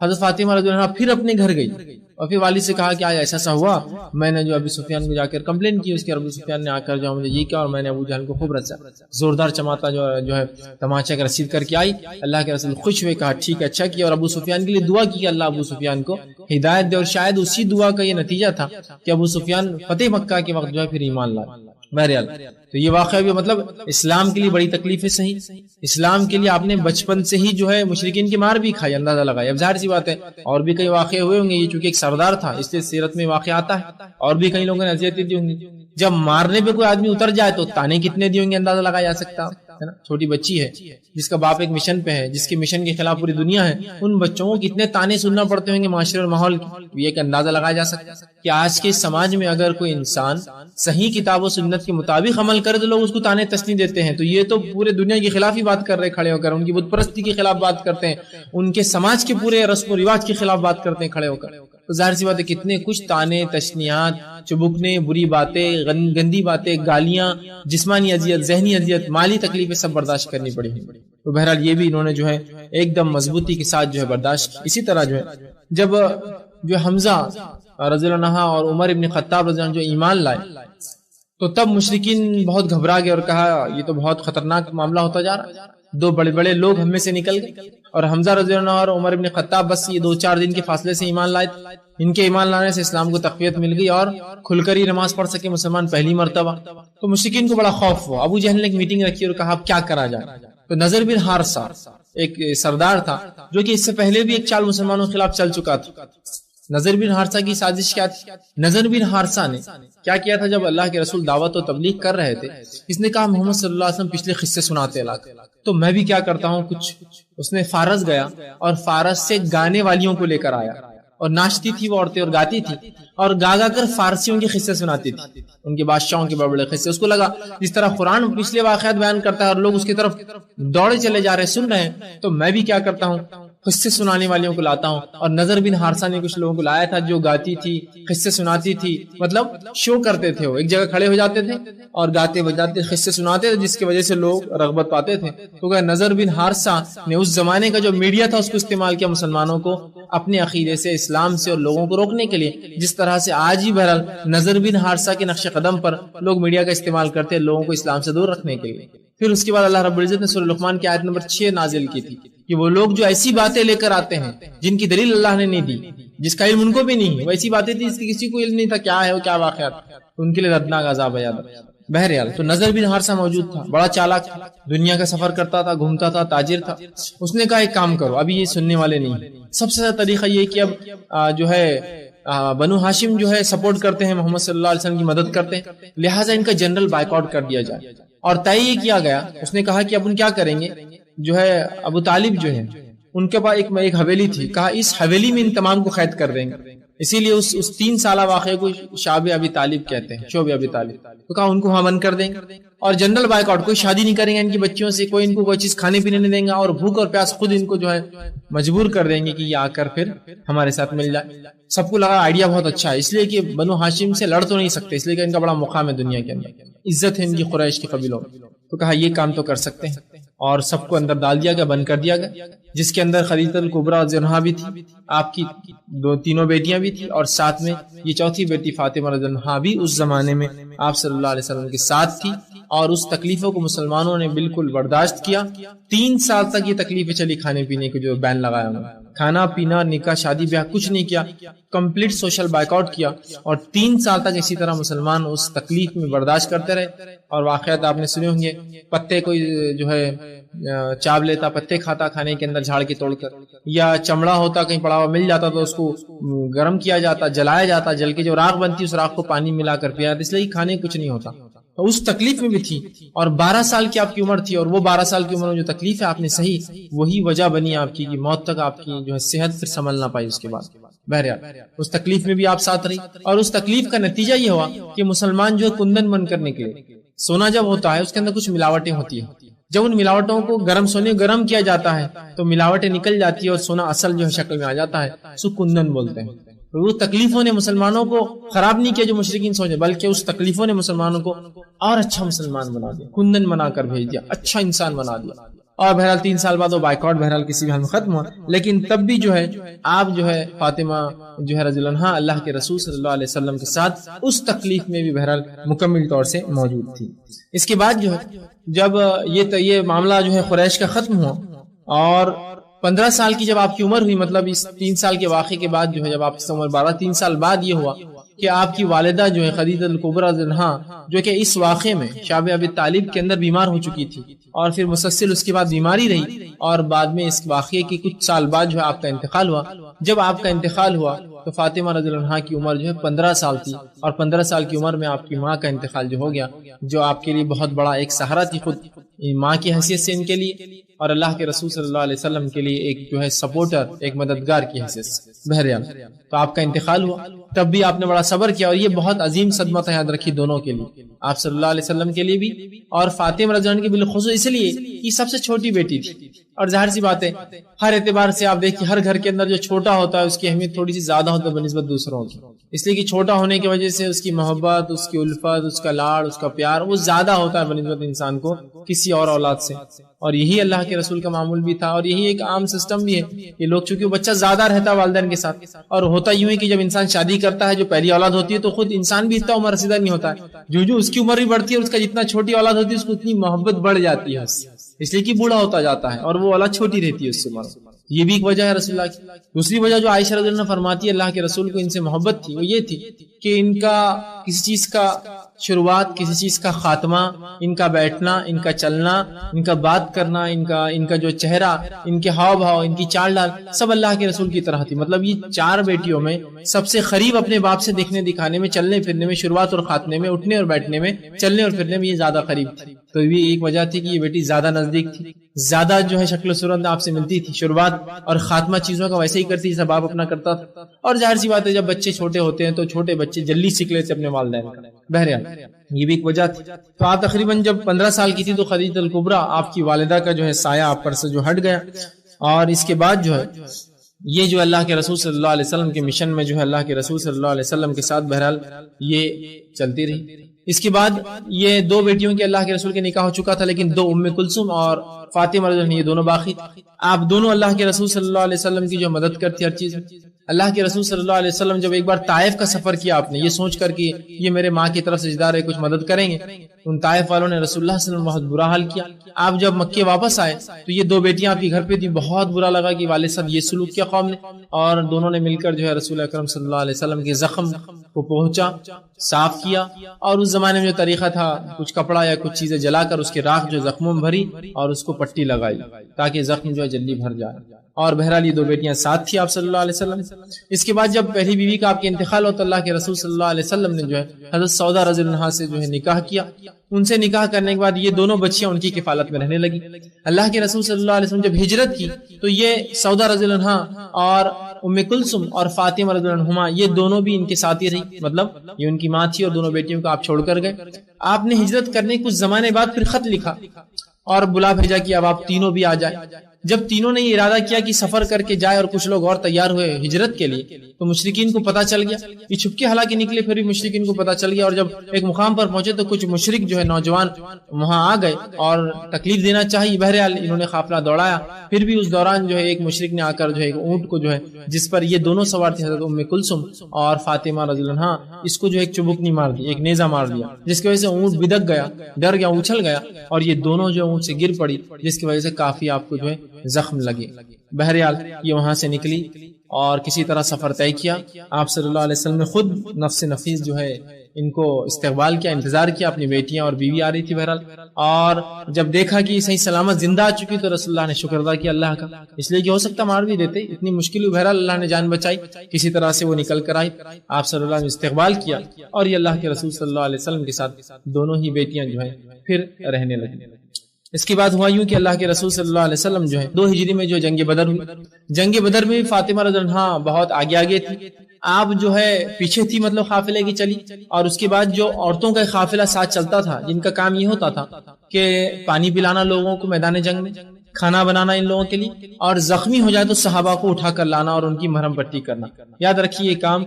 حضرت فاطمہ رضی اللہ عنہا پھر اپنے گھر گئی اور پھر والد سے کہا کہ آج ایسا ہوا، میں نے جو ابو سفیان کو جا کر کمپلین کی، اس کے ابو سفیان نے آ کر جو مجھے یہ کیا، اور میں نے ابو جہل کو خوب رچا، زوردار چماتا جو ہے تماچا کا رسید کر کے آئی. اللہ کے رسول خوش ہوئے، کہا ٹھیک ہے اچھا کیا، اور ابو سفیان کے لیے دعا کی کہ اللہ ابو سفیان کو ہدایت دے. اور شاید اسی دعا کا یہ نتیجہ تھا کہ ابو سفیان فتح مکہ کے وقت جو ہے پھر ایمان لائے. بہرحال تو یہ واقعہ بھی مطلب اسلام کے لیے بڑی تکلیفیں صحیح، اسلام کے لیے آپ نے بچپن سے ہی جو ہے مشرکین کی مار بھی کھائی، اندازہ لگایا. اب ظاہر سی بات ہے اور بھی کئی واقعے ہوئے ہوں گے، یہ چونکہ ایک سردار تھا اس لیے سیرت میں واقعہ آتا ہے، اور بھی کئی لوگوں نے اذیتیں دی ہوں گی. جب مارنے پہ کوئی آدمی اتر جائے تو تانے کتنے دی ہوں گے اندازہ لگایا جا سکتا. ہے نا, چھوٹی بچی ہے جس کا باپ ایک مشن پہ ہے, جس کے مشن کے خلاف پوری دنیا ہے, ان بچوں کو کتنے تانے سننا پڑتے ہوں گے معاشرے اور ماحول کی, یہ ایک اندازہ لگایا جا سکتا ہے کہ آج کے سماج میں اگر کوئی انسان صحیح کتاب و سنت کے مطابق عمل کرے تو لوگ اس کو تانے تسنی دیتے ہیں, تو یہ تو پورے دنیا کے خلاف ہی بات کر رہے کھڑے ہو کر, ان کی بت پرستی کے خلاف بات کرتے ہیں, ان کے سماج کے پورے رسم و رواج کے خلاف بات کرتے ہیں کھڑے ہو کر. تو ظاہر سی بات ہے کتنے کچھ تانے تشنیات, چبکنے, بری باتیں, گندی باتیں, گالیاں, جسمانی اذیت, ذہنی اذیت, مالی تکلیفیں سب برداشت کرنی پڑی ہیں. تو بہرحال یہ بھی انہوں نے جو ہے ایک دم مضبوطی کے ساتھ جو ہے برداشت کی. اسی طرح جو ہے جب جو حمزہ رضی اللہ عنہ اور عمر ابن خطاب رضی اللہ عنہ جو ایمان لائے تو تب مشرکین بہت گھبرا گئے اور کہا یہ تو بہت خطرناک معاملہ ہوتا جا رہا ہے, دو بڑے بڑے لوگ ہم میں سے نکل گئے, اور حمزہ رضی اللہ عنہ اور عمر ابن خطاب بس یہ 2-4 دن کے فاصلے سے ایمان لائے, ان کے ایمان لانے سے اسلام کو تقویت مل گئی اور کھل کر ہی نماز پڑھ سکے مسلمان پہلی مرتبہ. تو مشرکین کو بڑا خوف ہوا. ابو جہل نے ایک میٹنگ رکھی اور کہا اب کیا کرا جائے. تو نذر بن حارثہ ایک سردار تھا جو کہ اس سے پہلے بھی ایک چال مسلمانوں کے خلاف چل چکا تھا. نذر بن حارثہ کی سازش کیا تھی؟ نذر بن حارثہ نے کیا کیا تھا, جب اللہ کے رسول دعوت و تبلیغ کر رہے تھے اس نے کہا محمد صلی اللہ علیہ وسلم پچھلے قصے سناتے علاقے, تو میں بھی کیا کرتا ہوں کچھ. اس نے فارس گیا اور فارس سے گانے والیوں کو لے کر آیا, اور ناچتی تھی وہ عورتیں اور گاتی تھی, اور گا گا کر فارسیوں کے قصے سناتی تھی, ان کے بادشاہوں کے بڑے بڑے قصے. اس کو لگا جس طرح قرآن پچھلے واقعات بیان کرتا ہے اور لوگ اس کی طرف دوڑے چلے جا رہے سن رہے ہیں, تو میں بھی کیا کرتا ہوں قصے سنانے والیوں کو لاتا ہوں. اور نذر بن حارثہ نے کچھ لوگوں کو لایا تھا جو گاتی تھی, قصے سناتی تھی, مطلب شو کرتے تھے, وہ ایک جگہ کھڑے ہو جاتے تھے اور گاتے بجاتے قصے سناتے تھے جس کی وجہ سے لوگ رغبت پاتے تھے. تو کہ نذر بن حارثہ نے اس زمانے کا جو میڈیا تھا اس کو استعمال کیا مسلمانوں کو اپنے عقیدے سے, اسلام سے اور لوگوں کو روکنے کے لیے, جس طرح سے آج ہی بہرحال نذر بن حارثہ کے نقش قدم پر لوگ میڈیا کا استعمال کرتے ہیں لوگوں کو اسلام سے دور رکھنے کے لیے. پھر اس کے بعد اللہ رب العزت نے سورہ لقمان کی آیت نمبر 6 نازل کی تھی کہ وہ لوگ جو ایسی باتیں لے کر آتے ہیں جن کی دلیل اللہ نے نہیں دی, جس کا علم ان کو بھی نہیں ہے, ویسی باتیں تھی جس کی کسی کو علم نہیں تھا کیا ہے وہ کیا واقعات, ان کے لیے دردناک عذاب ہے یاد. بہرحال تو نذر بن حارثہ موجود تھا, بڑا چالاک تھا, دنیا کا سفر کرتا تھا, گھومتا تھا, تاجر تھا. اس نے کہا ایک کام کرو, ابھی یہ سننے والے نہیں. سب سے زیادہ طریقہ یہ کہ اب جو ہے بنو ہاشم جو ہے سپورٹ کرتے ہیں, محمد صلی اللہ علیہ وسلم کی مدد کرتے ہیں, لہٰذا ان کا جنرل بائیکاٹ کر دیا جائے. اور طے یہ کیا گیا, اس نے کہا کہ اب ان کیا کریں گے, جو ہے ابو طالب جو ہے ان کے پاس ایک حویلی تھی, کہا اس حویلی میں ان تمام کو قید کر دیں گے. اسی لیے اس 3 سالہ واقعے کو شعب ابی طالب کہتے ہیں, شعب ابی طالب. تو کہا ان کو وہاں بند کر دیں گے اور جنرل بائیکاٹ, کوئی شادی نہیں کریں گے ان کی بچیوں سے, کوئی ان کو کوئی چیز کھانے پینے نہیں دیں گا, اور بھوک اور پیاس خود ان کو جو ہے مجبور کر دیں گے کہ یہ آ کر پھر ہمارے ساتھ مل جائے. سب کو لگا آئیڈیا بہت اچھا ہے, اس لیے کہ بنو ہاشم سے لڑ تو نہیں سکتے, اس لیے کہ ان کا بڑا مقام ہے دنیا کے اندر, عزت ہے ان کی قریش کے قبیلوں. تو کہا یہ کام تو کر سکتے ہیں, اور سب کو اندر ڈال دیا گیا, بند کر دیا گیا, جس کے اندر خدیجہ الکبریٰ رضی اللہ عنہا بھی تھی, آپ کی 2 بیٹیاں بھی تھی, اور ساتھ میں یہ چوتھی بیٹی فاطمہ رضی اللہ عنہا بھی اس زمانے میں آپ صلی اللہ علیہ وسلم کے ساتھ تھی. اور اس تکلیفوں کو مسلمانوں نے بالکل برداشت کیا. 3 سال تک یہ تکلیفیں چلی, کھانے پینے کو جو بین لگایا انہوں نے, کھانا پینا, نکاح, شادی بیاہ کچھ نہیں کیا, کمپلیٹ سوشل بائیکاٹ کیا, اور 3 سال تک اسی طرح مسلمان اس تکلیف میں برداشت کرتے رہے. اور واقعات آپ نے سنے ہوں گے, پتے کوئی جو ہے چاپ لیتا, پتے کھاتا کھانے کے اندر جھاڑ کے توڑ کر, یا چمڑا ہوتا کہیں پڑا ہوا مل جاتا تو اس کو گرم کیا جاتا, جلایا جاتا, جل کے جو راکھ بنتی اس راکھ کو پانی ملا کر پیا جاتا, اس لیے کھانے کچھ نہیں ہوتا. تو اس تکلیف میں بھی تھی, اور 12 سال کی آپ کی عمر تھی, اور وہ 12 سال کی عمر میں جو تکلیف ہے آپ نے صحیح, وہی وجہ بنی آپ کی کہ موت تک آپ کی جو ہے صحت پھر سنبھل نہ پائی اس کے بعد. بہرحال اس تکلیف میں بھی آپ ساتھ رہی, اور اس تکلیف کا نتیجہ یہ ہوا کہ مسلمان جو ہے کندن بند کرنے کے لیے, سونا جب ہوتا ہے اس کے اندر کچھ ملاوٹیں ہوتی ہیں, جب ان ملاوٹوں کو گرم کیا جاتا ہے تو ملاوٹیں نکل جاتی ہے اور سونا اصل جو ہے شکل میں آ جاتا ہے, سو کندن بولتے ہیں. وہ تکلیفوں نے مسلمانوں کو خراب نہیں کیا جو مشرکین سوچے, بلکہ اس تکلیفوں نے مسلمانوں کو اور اچھا مسلمان بنا دیا, کندن بنا کر بھیج دیا, اچھا انسان بنا دیا. اور بہرحال 3 سال بعد وہ بائیکاٹ بہرحال کسی بھی حال میں ختم ہوا, لیکن تب بھی جو ہے آپ جو ہے فاطمہ جو ہے رضی اللہ عنہا اللہ کے رسول صلی اللہ علیہ وسلم کے ساتھ اس تکلیف میں بھی بہرحال مکمل طور سے موجود تھی. اس کے بعد جو ہے جب یہ معاملہ جو ہے قریش کا ختم ہوا, اور 15 سال کی جب آپ کی عمر ہوئی, مطلب اس 3 سال کے واقعے کے بعد جو ہے جب آپ کی عمر 12, 3 سال بعد یہ ہوا کہ آپ کی والدہ جو ہے خدیجہ الکبریٰ رضی اللہ عنہا, جو کہ اس واقعے میں شعب ابی طالب کے اندر بیمار ہو چکی تھی, اور پھر مسلسل اس کے بعد بیماری رہی, اور بعد میں اس واقعے کے کچھ سال بعد جو ہے آپ کا انتقال ہوا. جب آپ کا انتقال ہوا تو فاطمہ رضی اللہ عنہا کی عمر جو ہے 15 سال تھی، اور 15 سال کی عمر میں آپ کی ماں کا انتقال جو ہو گیا، جو آپ کے لیے بہت بڑا ایک سہارا تھی خود ماں کی حیثیت سے ان کے لیے، اور اللہ کے رسول صلی اللہ علیہ وسلم کے لیے ایک جو ہے سپورٹر، ایک مددگار کی حیثیت سے۔ بہرحال تو آپ کا انتقال ہوا، تب بھی آپ نے بڑا صبر کیا، اور یہ بہت عظیم صدمہ تھا، یاد رکھی دونوں کے لیے، آپ صلی اللہ علیہ وسلم کے لیے بھی اور فاطمہ رضی اللہ عنہ کی بالخصوص، اس لیے کہ سب سے چھوٹی بیٹی تھی، اور ظاہر سی بات ہے ہر اعتبار سے آپ دیکھیں ہر گھر کے اندر جو چھوٹا ہوتا ہے اس کی اہمیت تھوڑی سی زیادہ ہوتا ہے بنسبت دوسروں کی، اس لیے کہ چھوٹا ہونے کی وجہ سے اس کی محبت، اس کی الفت، اس کا لاڑ، اس کا پیار وہ زیادہ ہوتا ہے بنسبت انسان کو کسی اور اولاد سے، اور یہی اللہ کے رسول کا معمول بھی تھا، اور یہی ایک عام سسٹم بھی ہے کہ لوگ چونکہ بچہ زیادہ رہتا ہے والدین کے ساتھ، اور ہوتا یوں ہے کہ جب انسان شادی کرتا ہے جو پہلی اولاد ہوتی ہے تو خود انسان بھی اتنا عمر رسیدہ نہیں ہوتا ہے، جو اس کی عمر بھی بڑھتی ہے، اس کا جتنا چھوٹی اولاد ہوتی ہے اس کو اتنی محبت بڑھ جاتی ہے اس لیے کہ بوڑھا ہوتا جاتا ہے اور وہ اولاد چھوٹی رہتی ہے اس سے عمر، یہ بھی ایک وجہ ہے رسول اللہ کی۔ دوسری وجہ جو عائشہ رضی اللہ عنہ فرماتی ہے اللہ کے رسول کو ان سے محبت تھی، وہ یہ تھی کہ ان کا کسی چیز کا شروعات، کسی چیز کا خاتمہ، ان کا بیٹھنا، ان کا چلنا، ان کا بات کرنا، ان کا جو چہرہ، ان کے ہاؤ بھاؤ، ان کی چال ڈال، سب اللہ کے رسول کی طرح تھی۔ مطلب یہ چار بیٹیوں میں سب سے قریب اپنے باپ سے دیکھنے دکھانے میں، چلنے پھرنے میں، شروعات اور خاتمے میں، اٹھنے اور بیٹھنے میں، چلنے اور پھرنے میں یہ زیادہ قریب تھی، تو یہ ایک وجہ تھی کہ یہ بیٹی زیادہ نزدیک تھی، زیادہ جو ہے شکل و صورت آپ سے ملتی تھی، شروعات اور خاتمہ چیزوں کا ویسے ہی کرتی جیسا باپ اپنا کرتا تھا، اور ظاہر سی بات ہے جب بچے چھوٹے ہوتے ہیں تو چھوٹے بچے جلدی سیکھ لیتے اپنے والدین کا۔ بہرحال یہ بھی ایک وجہ تھی۔ تو آپ تقریباً جب 15 سال کی تھی تو خدیجہ الکبریٰ آپ کی والدہ کا جو ہے سایہ آپ پر سے جو ہٹ گیا، اور اس کے بعد جو ہے یہ جو اللہ کے رسول صلی اللہ علیہ وسلم کے مشن میں جو ہے اللہ کے رسول صلی اللہ علیہ وسلم کے ساتھ بہرحال یہ چلتی رہی۔ اس کے بعد یہ دو بیٹیوں کے اللہ کے رسول کے نکاح ہو چکا تھا، لیکن دو ام کلثوم اور فاطمہ رضی اللہ عنہا یہ دونوں باقی تھے۔ آپ دونوں اللہ کے رسول صلی اللہ علیہ وسلم کی جو مدد کرتی ہر چیز میں۔ اللہ کے رسول صلی اللہ علیہ وسلم جب ایک بار طائف کا سفر کیا آپ نے یہ سوچ کر کہ یہ میرے ماں کی طرف سے رشتہ دار ہے کچھ مدد کریں گے، ان طائف والوں نے رسول اللہ صلی اللہ علیہ وسلم بہت برا حال کیا۔ آپ جب مکے واپس آئے تو یہ دو بیٹیاں آپ کے گھر پہ تھی، بہت برا لگا کہ والد صاحب یہ سلوک کیا قوم نے، اور دونوں نے مل کر جو ہے رسول اکرم صلی اللہ علیہ وسلم کے زخم کو پہنچا، صاف کیا، اور اس زمانے میں جو طریقہ تھا کچھ کپڑا یا کچھ چیزیں جلا کر اس کے راکھ جو زخموں میں بھری اور اس کو پٹی لگائی تاکہ زخم جو ہے جلدی بھر جائے، اور بہرحال یہ دو بیٹیاں ساتھ تھی آپ صلی اللہ علیہ وسلم۔ اس کے بعد جب پہلی بیوی کا آپ کے انتقال ہو تو اللہ کے رسول صلی اللہ علیہ وسلم نے جو ہے حضرت سودا رضی اللہ عنہا سے جو ہے نکاح کیا، ان سے نکاح کرنے کے بعد یہ دونوں بچیاں ان کی کفالت میں رہنے لگی۔ اللہ کے رسول صلی اللہ علیہ وسلم جب ہجرت کی تو یہ سودا رضی اللہ عنہا اور ام کلثوم اور فاطمہ رضی اللہ عنہما یہ دونوں بھی ان کے ساتھ ہی رہی، مطلب یہ ان کی ماں تھی اور دونوں بیٹیوں کو آپ چھوڑ کر گئے۔ آپ نے ہجرت کرنے کچھ زمانے بعد پھر خط لکھا اور بلا بھیجا کہ اب آپ تینوں بھی آ جائیں۔ جب تینوں نے یہ ارادہ کیا کہ سفر کر کے جائے اور کچھ لوگ اور تیار ہوئے ہجرت کے لیے تو مشرکین کو پتہ چل گیا، یہ چھپکے حالانکہ نکلے پھر بھی مشرکین کو پتہ چل گیا، اور جب ایک مقام پر پہنچے تو کچھ مشرک جو ہے نوجوان وہاں آ گئے اور تکلیف دینا چاہیے، بہرحال انہوں نے قافلہ دوڑایا، پھر بھی اس دوران جو ہے ایک مشرک نے آ کر جو ہے ایک اونٹ کو جو ہے جس پر یہ دونوں سوار تھے حضرت ام کلثوم اور فاطمہ رضی اللہ عنہا، اس کو جو ایک چبکنی مار دی، ایک نیزہ مار دیا، جس کی وجہ سے اونٹ بدک گیا، ڈر گیا، اچھل گیا، اور یہ دونوں جو اونٹ سے گر پڑی، جس کی وجہ سے کافی آپ کو جو ہے زخم لگے۔ بہرحال یہ وہاں سے نکلی اور کسی طرح سفر طے کیا۔ آپ صلی اللہ علیہ وسلم نے خود نفس نفیس جو ہے ان کو استقبال کیا، انتظار کیا، اپنی بیٹیاں اور بیوی آ رہی تھی بہرحال، اور جب دیکھا کہ صحیح سلامت زندہ آ چکی تو رسول اللہ نے شکر ادا کیا اللہ کا، اس لیے کہ ہو سکتا مار بھی دیتے، اتنی مشکل ہوئی، بہرحال اللہ نے جان بچائی، کسی طرح سے وہ نکل کر آئی۔ آپ صلی اللہ علیہ وسلم نے استقبال کیا اور یہ اللہ کے رسول صلی اللہ علیہ وسلم کے ساتھ دونوں ہی بیٹیاں جو ہیں پھر رہنے لگی۔ اس کے بعد ہوا یوں کہ اللہ کے رسول صلی اللہ علیہ وسلم جو ہے 2 ہجری میں جو جنگ بدر ہوئی، جنگ بدر میں بھی فاطمہ رضی اللہ عنہا بہت آگے تھی، آپ جو ہے پیچھے تھی، مطلب قافلے کی چلی، اور اس کے بعد جو عورتوں کا قافلہ ساتھ چلتا تھا جن کا کام یہ ہوتا تھا کہ پانی پلانا لوگوں کو میدان جنگ میں، کھانا بنانا ان لوگوں کے لیے، اور زخمی ہو جائے تو صحابہ کو اٹھا کر لانا اور ان کی مرہم پٹی کرنا۔ یاد رکھیے یہ کام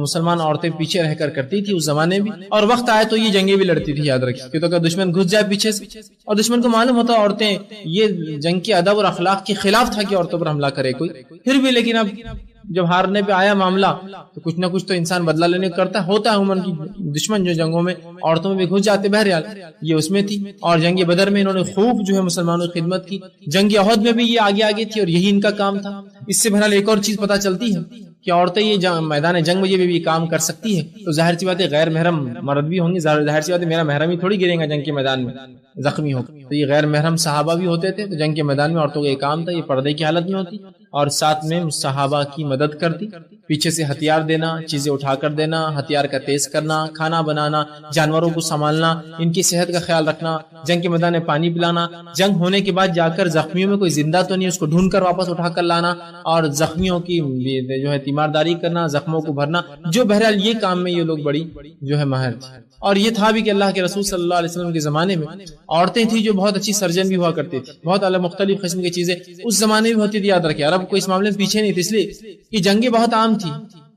مسلمان عورتیں پیچھے رہ کر کرتی تھی اس زمانے میں، اور وقت آئے تو یہ جنگیں بھی لڑتی تھی، یاد رکھیے، کہ تو اگر دشمن گھس جائے پیچھے سے اور دشمن کو معلوم ہوتا عورتیں، یہ جنگ کے ادب اور اخلاق کے خلاف تھا کہ عورتوں پر حملہ کرے کوئی، پھر بھی لیکن اب جب ہارنے پہ آیا معاملہ تو کچھ نہ کچھ تو انسان بدلہ لینے کو کرتا ہوتا ہے، عموماً کی دشمن جو جنگوں میں عورتوں میں بھی گھس جاتے، بہرحال یہ اس میں تھی، اور جنگ بدر میں انہوں نے خوب جو ہے مسلمانوں کی خدمت کی، جنگ احد میں بھی یہ آگے تھی اور یہی ان کا کام تھا۔ اس سے بہرحال ایک اور چیز پتہ چلتی ہے کہ عورتیں یہ میدان جنگ میں یہ بھی کام کر سکتی ہے، تو ظاہر سی بات ہے غیر محرم مرد بھی ہوں گے، ظاہر سی بات ہے میرا محرم ہی تھوڑی گرے گا جنگ کے میدان میں زخمی ہو، تو یہ غیر محرم صحابہ بھی ہوتے تھے، تو جنگ کے میدان میں عورتوں کا یہ کام تھا، یہ پردے کی حالت میں ہوتی اور ساتھ میں صحابہ کی مدد کرتی پیچھے سے ہتھیار دینا، چیزیں اٹھا کر دینا، ہتھیار کا تیز کرنا، کھانا بنانا، جانوروں کو سنبھالنا، ان کی صحت کا خیال رکھنا، جنگ کے میدان میں پانی پلانا، جنگ ہونے کے بعد جا کر زخمیوں میں کوئی زندہ تو نہیں اس کو ڈھونڈ کر واپس اٹھا کر لانا، اور زخمیوں کی جو ہے تیمارداری کرنا، زخموں کو بھرنا، جو بہرحال یہ کام میں یہ لوگ بڑی جو ہے ماہر تھے۔ اور یہ تھا بھی کہ اللہ کے رسول صلی اللہ علیہ وسلم کے زمانے میں عورتیں تھیں جو بہت اچھی سرجن بھی ہوا کرتی تھی، بہت الگ مختلف قسم کی چیزیں اس زمانے میں ہوتی تھی۔ یاد رکھیں عرب کو اس معاملے میں پیچھے نہیں تھے، اس لیے کہ جنگیں بہت عام تھی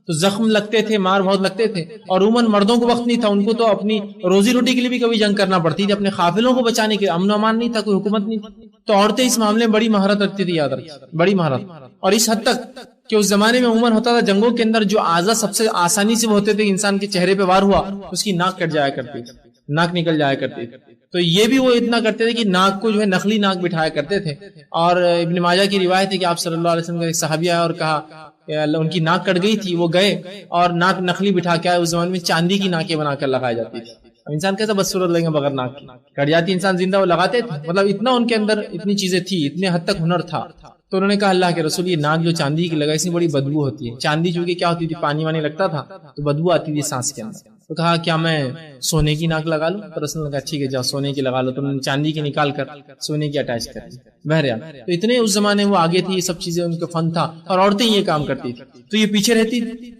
تو زخم لگتے تھے، مار بہت لگتے تھے، اور عموماً مردوں کو وقت نہیں تھا، ان کو تو اپنی روزی روٹی کے لیے بھی کبھی جنگ کرنا پڑتی تھی، اپنے قافلوں کو بچانے کے امن و امان نہیں تھا، کوئی حکومت نہیں تھی، تو عورتیں اس معاملے میں بڑی مہارت رکھتی تھی، یاد رکھیں بڑی مہارت، اور اس حد تک کہ اس زمانے میں عموماً ہوتا تھا جنگوں کے اندر جو اعضاء سب سے آسانی سے ہوتے تھے، انسان کے چہرے پہ وار ہوا اس کی ناک کٹ جایا کرتی تھی، ناک نکل جایا کرتی تھی، تو یہ بھی وہ اتنا کرتے تھے کہ ناک کو جو ہے نخلی ناک بٹھایا کرتے تھے۔ اور ابن ماجہ کی روایت ہے کہ آپ صلی اللہ علیہ وسلم کا ایک صحابی آیا اور کہا ان کی ناک کٹ گئی تھی، وہ گئے اور ناک نخلی بٹھا کے آئے۔ اس زمانے میں چاندی کی ناکیں بنا کر لگائی جاتی تھی، انسان کیسا بدصورت لگیں بغیر ناک کی، کٹ جاتی انسان زندہ وہ لگاتے تھے، مطلب اتنا ان کے اندر اتنی چیزیں تھی، اتنے حد تک ہنر تھا۔ تو انہوں نے کہا اللہ کے رسول یہ ناک جو چاندی کی لگائی اس میں بڑی بدبو ہوتی ہے، چاندی چونکہ کیا ہوتی تھی پانی وانی لگتا تھا تو بدبو آتی تھی سانس کے اندر، تو کہا کیا میں سونے کی ناک لگا لوں؟ تو رسول نے کہا ٹھیک ہے جاؤ سونے کی لگا لو، تم نے چاندی کی نکال کر سونے کی اٹیچ کر دی۔ بہرحال تو اتنے اس زمانے وہ آگے تھی، یہ سب چیزیں ان کا فن تھا، اور عورتیں یہ کام کرتی تھی تو یہ پیچھے رہتی تھی۔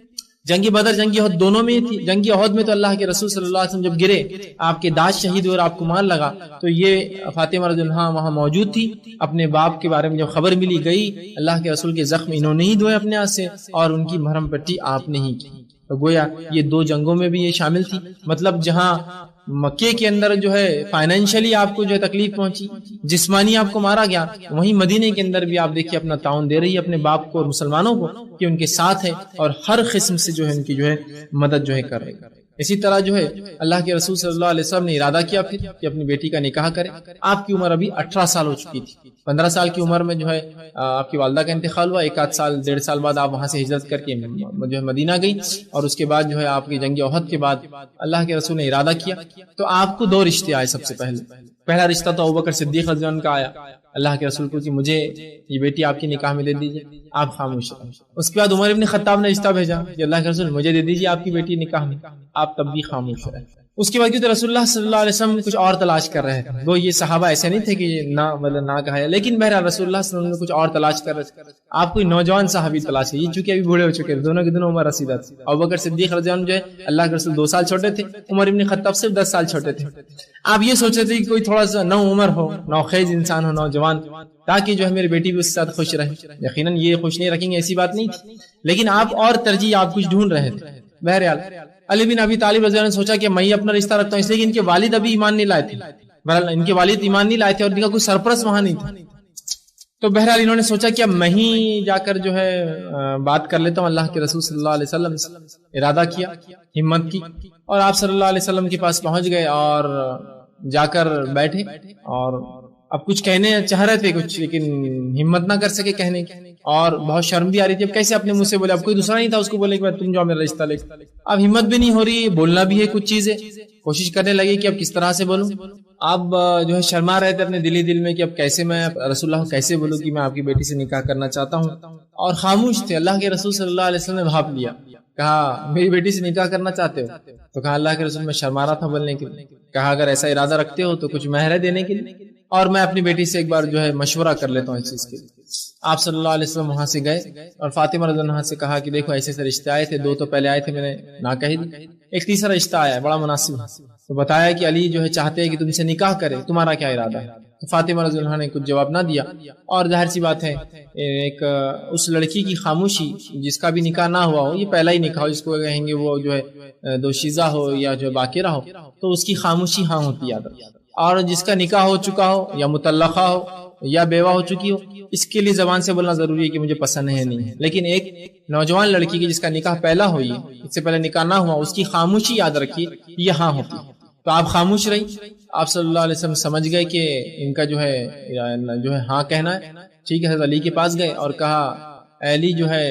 جنگی بدر جنگی احد دونوں میں تھی۔ جنگی احد میں تو اللہ کے رسول صلی اللہ علیہ وسلم جب گرے، آپ کے داس شہید ہوئے اور آپ کو مار لگا، تو یہ فاطمہ رضی اللہ عنہا وہاں موجود تھی، اپنے باپ کے بارے میں جب خبر ملی گئی، اللہ کے رسول کے زخم انہوں نے ہی دھوئے اپنے ہاتھ سے اور ان کی مرہم پٹی آپ نے ہی کی۔ تو گویا یہ دو جنگوں میں بھی یہ شامل تھی، مطلب جہاں مکے کے اندر جو ہے فائنینشلی آپ کو جو ہے تکلیف پہنچی، جسمانی آپ کو مارا گیا، وہیں مدینے کے اندر بھی آپ دیکھیے اپنا تعاون دے رہی ہے اپنے باپ کو اور مسلمانوں کو کہ ان کے ساتھ ہے اور ہر قسم سے جو ہے ان کی جو ہے مدد جو ہے کر رہی ہے۔ اسی طرح جو ہے اللہ کے رسول صلی اللہ علیہ وسلم نے ارادہ کیا پھر کہ اپنی بیٹی کا نکاح کرے۔ آپ کی عمر ابھی 18 سال ہو چکی تھی، 15 سال کی عمر میں جو ہے آپ کی والدہ کا انتقال ہوا، ایک آدھ سال 1.5 سال بعد آپ وہاں سے ہجرت کر کے جو ہے مدینہ گئی، اور اس کے بعد جو ہے آپ کی جنگ احد کے بعد اللہ کے رسول نے ارادہ کیا تو آپ کو 2 رشتے آئے۔ سب سے پہلا رشتہ تو ابوبکر صدیق رضی اللہ عنہ کا آیا، اللہ کے رسول کو کہ مجھے یہ بیٹی آپ کی نکاح میں دے دیجیے، آپ خاموش رہیں۔ اس کے بعد عمر ابن خطاب نے رشتہ بھیجا کہ اللہ کے رسول مجھے دے دیجیے آپ کی بیٹی نکاح میں، آپ تب بھی خاموش رہیں۔ اس کے بعد کیونکہ رسول اللہ صلی اللہ علیہ وسلم کچھ اور تلاش کر رہے تھے، وہ یہ صحابہ ایسے نہیں تھے کہ نہ کہا ہے، لیکن بہرحال رسول اللہ صلی اللہ علیہ وسلم کچھ اور تلاش کر رہے تھے۔ آپ کوئی نوجوان صحابی تلاش ہے، یہ چونکہ ابھی بوڑھے ہو چکے تھے، دونوں کی دونوں عمر رسیدہ تھی۔ ابوبکر صدیق رضی اللہ عنہ جو ہے اللہ کے رسول 2 سال چھوٹے تھے، عمر ابن خطاب صرف 10 سال چھوٹے تھے۔ آپ یہ سوچ رہے تھے کہ کوئی تھوڑا سا نو عمر ہو، نوخیز انسان ہو، نوجوان، تاکہ جو ہے میری بیٹی بھی اس کے ساتھ خوش رہے۔ یقیناً یہ خوش نہیں رکھیں گے ایسی بات نہیں تھی، لیکن آپ اور ترجیح آپ کچھ ڈھونڈ رہے تھے۔ بہرحال علی بن ابی طالب رضی اللہ عنہ نے سوچا کہ میں ہی اپنا رشتہ رکھتا ہوں، اس لیے کہ ان کے والد ابھی ایمان نہیں لائے تھے، بہرحال ان کے والد ایمان نہیں لائے تھے اور ان کا کوئی سرپرست وہاں نہیں تھا، تو بہرحال انہوں نے سوچا کہ اب میں ہی جا کر جو ہے بات کر لیتا ہوں اللہ کے رسول صلی اللہ علیہ وسلم سے۔ ارادہ کیا، ہمت کی، اور آپ صلی اللہ علیہ وسلم کے پاس پہنچ گئے اور جا کر بیٹھے، اور اب کچھ کہنے چاہ رہے تھے کچھ، لیکن ہمت نہ کر سکے کہنے کی، اور بہت شرم بھی آ رہی تھی، اب کیسے اپنے منہ سے بولے، اب کوئی دوسرا نہیں تھا اس کو بولے کہ تم جو میرا رشتہ لے، اب ہمت بھی نہیں ہو رہی، بولنا بھی ہے کچھ چیزیں، کوشش کرنے لگے کہ اب کس طرح سے بولوں۔ اب جو ہے شرما رہے تھے اپنے دل میں کہ اب کیسے میں رسول اللہ کیسے بولوں کہ میں آپ کی بیٹی سے نکاح کرنا چاہتا ہوں، اور خاموش تھے۔ اللہ کے رسول صلی اللہ علیہ وسلم نے بھاپ لیا، کہا میری بیٹی سے نکاح کرنا چاہتے ہو؟ تو کہا اللہ کے رسول میں شرما رہا تھا بولنے کے لیے۔ کہا اگر ایسا ارادہ رکھتے ہو تو کچھ مہر دینے کے لیے، اور میں اپنی بیٹی سے ایک بار جو ہے مشورہ کر لیتا ہوں اس چیز کے لیے۔ آپ صلی اللہ علیہ وسلم وہاں سے گئے اور فاطمہ رضی اللہ عنہا سے کہا کہ دیکھو ایسے رشتے آئے تھے، 2 تو پہلے آئے تھے میں نے نہ کہی دی، ایک تیسرا رشتہ آیا ہے بڑا مناسب ہے، تو بتایا کہ علی جو ہے چاہتے ہیں کہ تم سے نکاح کرے، تمہارا کیا ارادہ ہے؟ تو فاطمہ رضی اللہ عنہا نے کچھ جواب نہ دیا، اور ظاہر سی بات ہے ایک اس لڑکی کی خاموشی جس کا بھی نکاح نہ ہوا ہو، یہ پہلا ہی نکاح ہو، جس کو کہیں گے وہ جو ہے دوشیزہ ہو یا جو باقرہ ہو، تو اس کی خاموشی ہاں ہوتی ہے، اور جس کا نکاح ہو چکا ہو یا مطلقہ ہو یا بیوہ ہو چکی ہو، اس کے لیے زبان سے بولنا ضروری ہے کہ مجھے پسند ہے نہیں ہے، لیکن ایک نوجوان لڑکی کی جس کا نکاح پہلا ہوئی، اس سے پہلے نکاح نہ ہوا، اس کی خاموشی یاد رکھیے یہ ہاں ہوتی ہے۔ تو آپ خاموش رہی، آپ صلی اللہ علیہ وسلم سمجھ گئے کہ ان کا جو ہے ہاں کہنا ہے، ٹھیک ہے، حضرت علی کے پاس گئے اور کہا اے علی جو ہے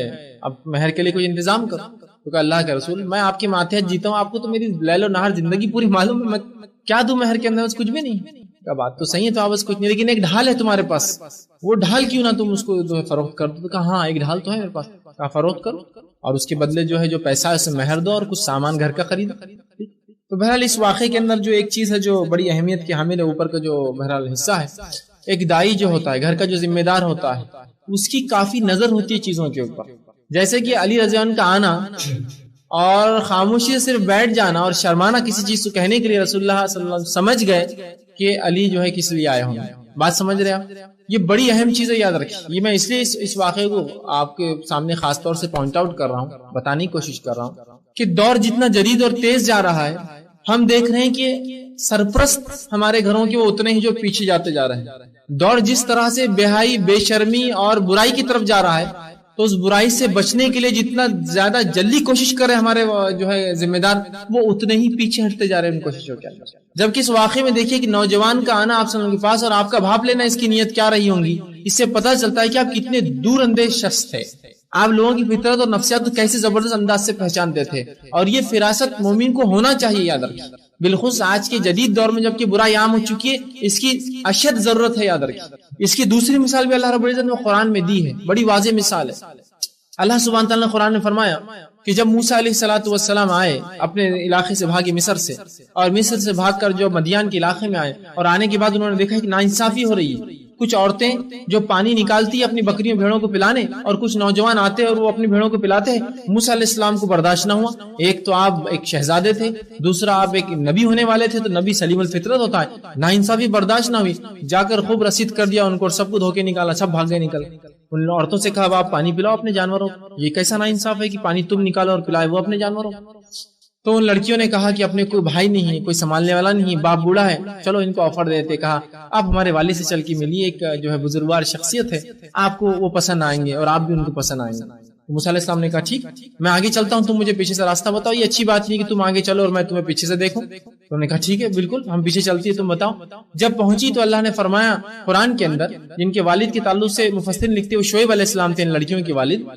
اب مہر کے لیے کوئی انتظام کرو۔ تو کہا اللہ کے رسول میں آپ کے ماتحت جیتا ہوں، آپ کو تو میری لیل و نہار زندگی پوری معلوم ہے، میں کیا دوں مہر کے اندر؟ کچھ بھی نہیں۔ کہا بات تو صحیح ہے، تو آپ کچھ نہیں، لیکن ایک ڈھال ہے تمہارے پاس، وہ ڈھال کیوں نہ تم اس کو فروخت کر دو؟ تو کہا ہاں ایک ڈھال تو ہے میرے پاس، کہا فروخت کرو۔ اور اس کے بدلے جو ہے جو پیسہ ہے اسے مہر دو اور کچھ سامان گھر کا خرید. تو بہرحال اس واقعے کے اندر جو ایک چیز ہے جو بڑی اہمیت کی حامل ہے اوپر کا جو بہرحال حصہ ہے، ایک دائی جو ہوتا ہے، گھر کا جو ذمہ دار ہوتا ہے، اس کی کافی نظر ہوتی ہے چیزوں کے اوپر. جیسے کہ علی رضی اللہ عنہ کا آنا اور خاموشی سے صرف بیٹھ جانا اور شرمانا کسی چیز کو کہنے کے لیے رسول اللہ صلی اللہ علیہ وسلم سمجھ گئے کہ علی جو ہے کس لیے آئے ہوں گے. بات سمجھ رہے آپ؟ یہ بڑی اہم چیز ہے، یاد رکھیے. یہ میں اس لیے اس واقعے کو آپ کے سامنے خاص طور سے پوائنٹ آؤٹ کر رہا ہوں، بتانے کی کوشش کر رہا ہوں کہ دور جتنا جدید اور تیز جا رہا ہے، ہم دیکھ رہے ہیں کہ سرپرست ہمارے گھروں کے وہ اتنے ہی جو پیچھے جاتے جا رہے ہیں. دور جس طرح سے بے حیائی، بے شرمی اور برائی کی طرف جا رہا ہے، تو اس برائی سے بچنے کے لیے جتنا زیادہ جلدی کوشش کرے ہمارے جو ہے ذمہ دار، وہ اتنے ہی پیچھے ہٹتے جا رہے ہیں ان کوششوں کے اندر. جبکہ اس واقعے میں دیکھیے کہ نوجوان کا آنا آپ کے پاس اور آپ کا بھاپ لینا اس کی نیت کیا رہی ہوں گی، اس سے پتہ چلتا ہے کہ آپ کتنے دور اندیش شخص تھے. آپ لوگوں کی فطرت اور نفسیات کو کیسے زبردست انداز سے پہچانتے تھے، اور یہ فراست مومن کو ہونا چاہیے. یاد رکھیے، بالخصوص آج کے جدید دور میں جبکہ برائی عام ہو چکی ہے، اس کی اشد ضرورت ہے. یاد رکھیے، اس کی دوسری مثال بھی اللہ رب العزت نے قرآن میں دی ہے، بڑی واضح مثال ہے. اللہ سبحانہ تعالیٰ نے قرآن میں فرمایا کہ جب موسیٰ علیہ السلام آئے اپنے علاقے سے بھاگے مصر سے، اور مصر سے بھاگ کر جو مدین کے علاقے میں آئے، اور آنے کے بعد انہوں نے دیکھا کہ ناانصافی ہو رہی ہے. کچھ عورتیں جو پانی نکالتی اپنی بکریوں بھیڑوں کو پلانے، اور کچھ نوجوان آتے اور وہ اپنی بھیڑوں کو پلاتے ہیں. موسیٰ علیہ السلام کو برداشت نہ ہوا. ایک تو آپ ایک شہزادے تھے، دوسرا آپ ایک نبی ہونے والے تھے، تو نبی سلیم الفطرت ہوتا ہے. ناانصافی برداشت نہ ہوئی، جا کر خوب رسید کر دیا ان کو اور سب کو دھوکے نکالا، سب بھاگ گئے نکل. ان عورتوں سے کہا اب آپ پانی پلاؤ اپنے جانوروں. یہ کیسا ناانصاف ہے کہ پانی تم نکالو اور پلائے وہ اپنے جانوروں. تو ان لڑکیوں نے کہا کہ اپنے کوئی بھائی نہیں ہے، کوئی سنبھالنے والا نہیں ہے، باپ بوڑھا ہے، چلو ان کو آفر دیتے. کہا آپ ہمارے والد سے چل کے ملیے، ایک جو ہے بزرگوار شخصیت ہے، آپ کو وہ پسند آئیں گے اور آپ بھی ان کو پسند آئیں گے. موسیٰ علیہ السلام نے کہا ٹھیک، میں آگے چلتا ہوں، تم مجھے پیچھے سے راستہ بتاؤ. یہ اچھی بات نہیں کہ تم آگے چلو اور میں تمہیں پیچھے سے دیکھوں. تو انہوں نے کہا ٹھیک ہے، بالکل ہم پیچھے چلتی ہے، تم بتاؤ. جب پہنچی تو اللہ نے فرمایا قرآن کے اندر، جن کے والد کے تعلق سے مفسرین لکھتے وہ شعیب علیہ السلام تھے، ان لڑکیوں کے والد.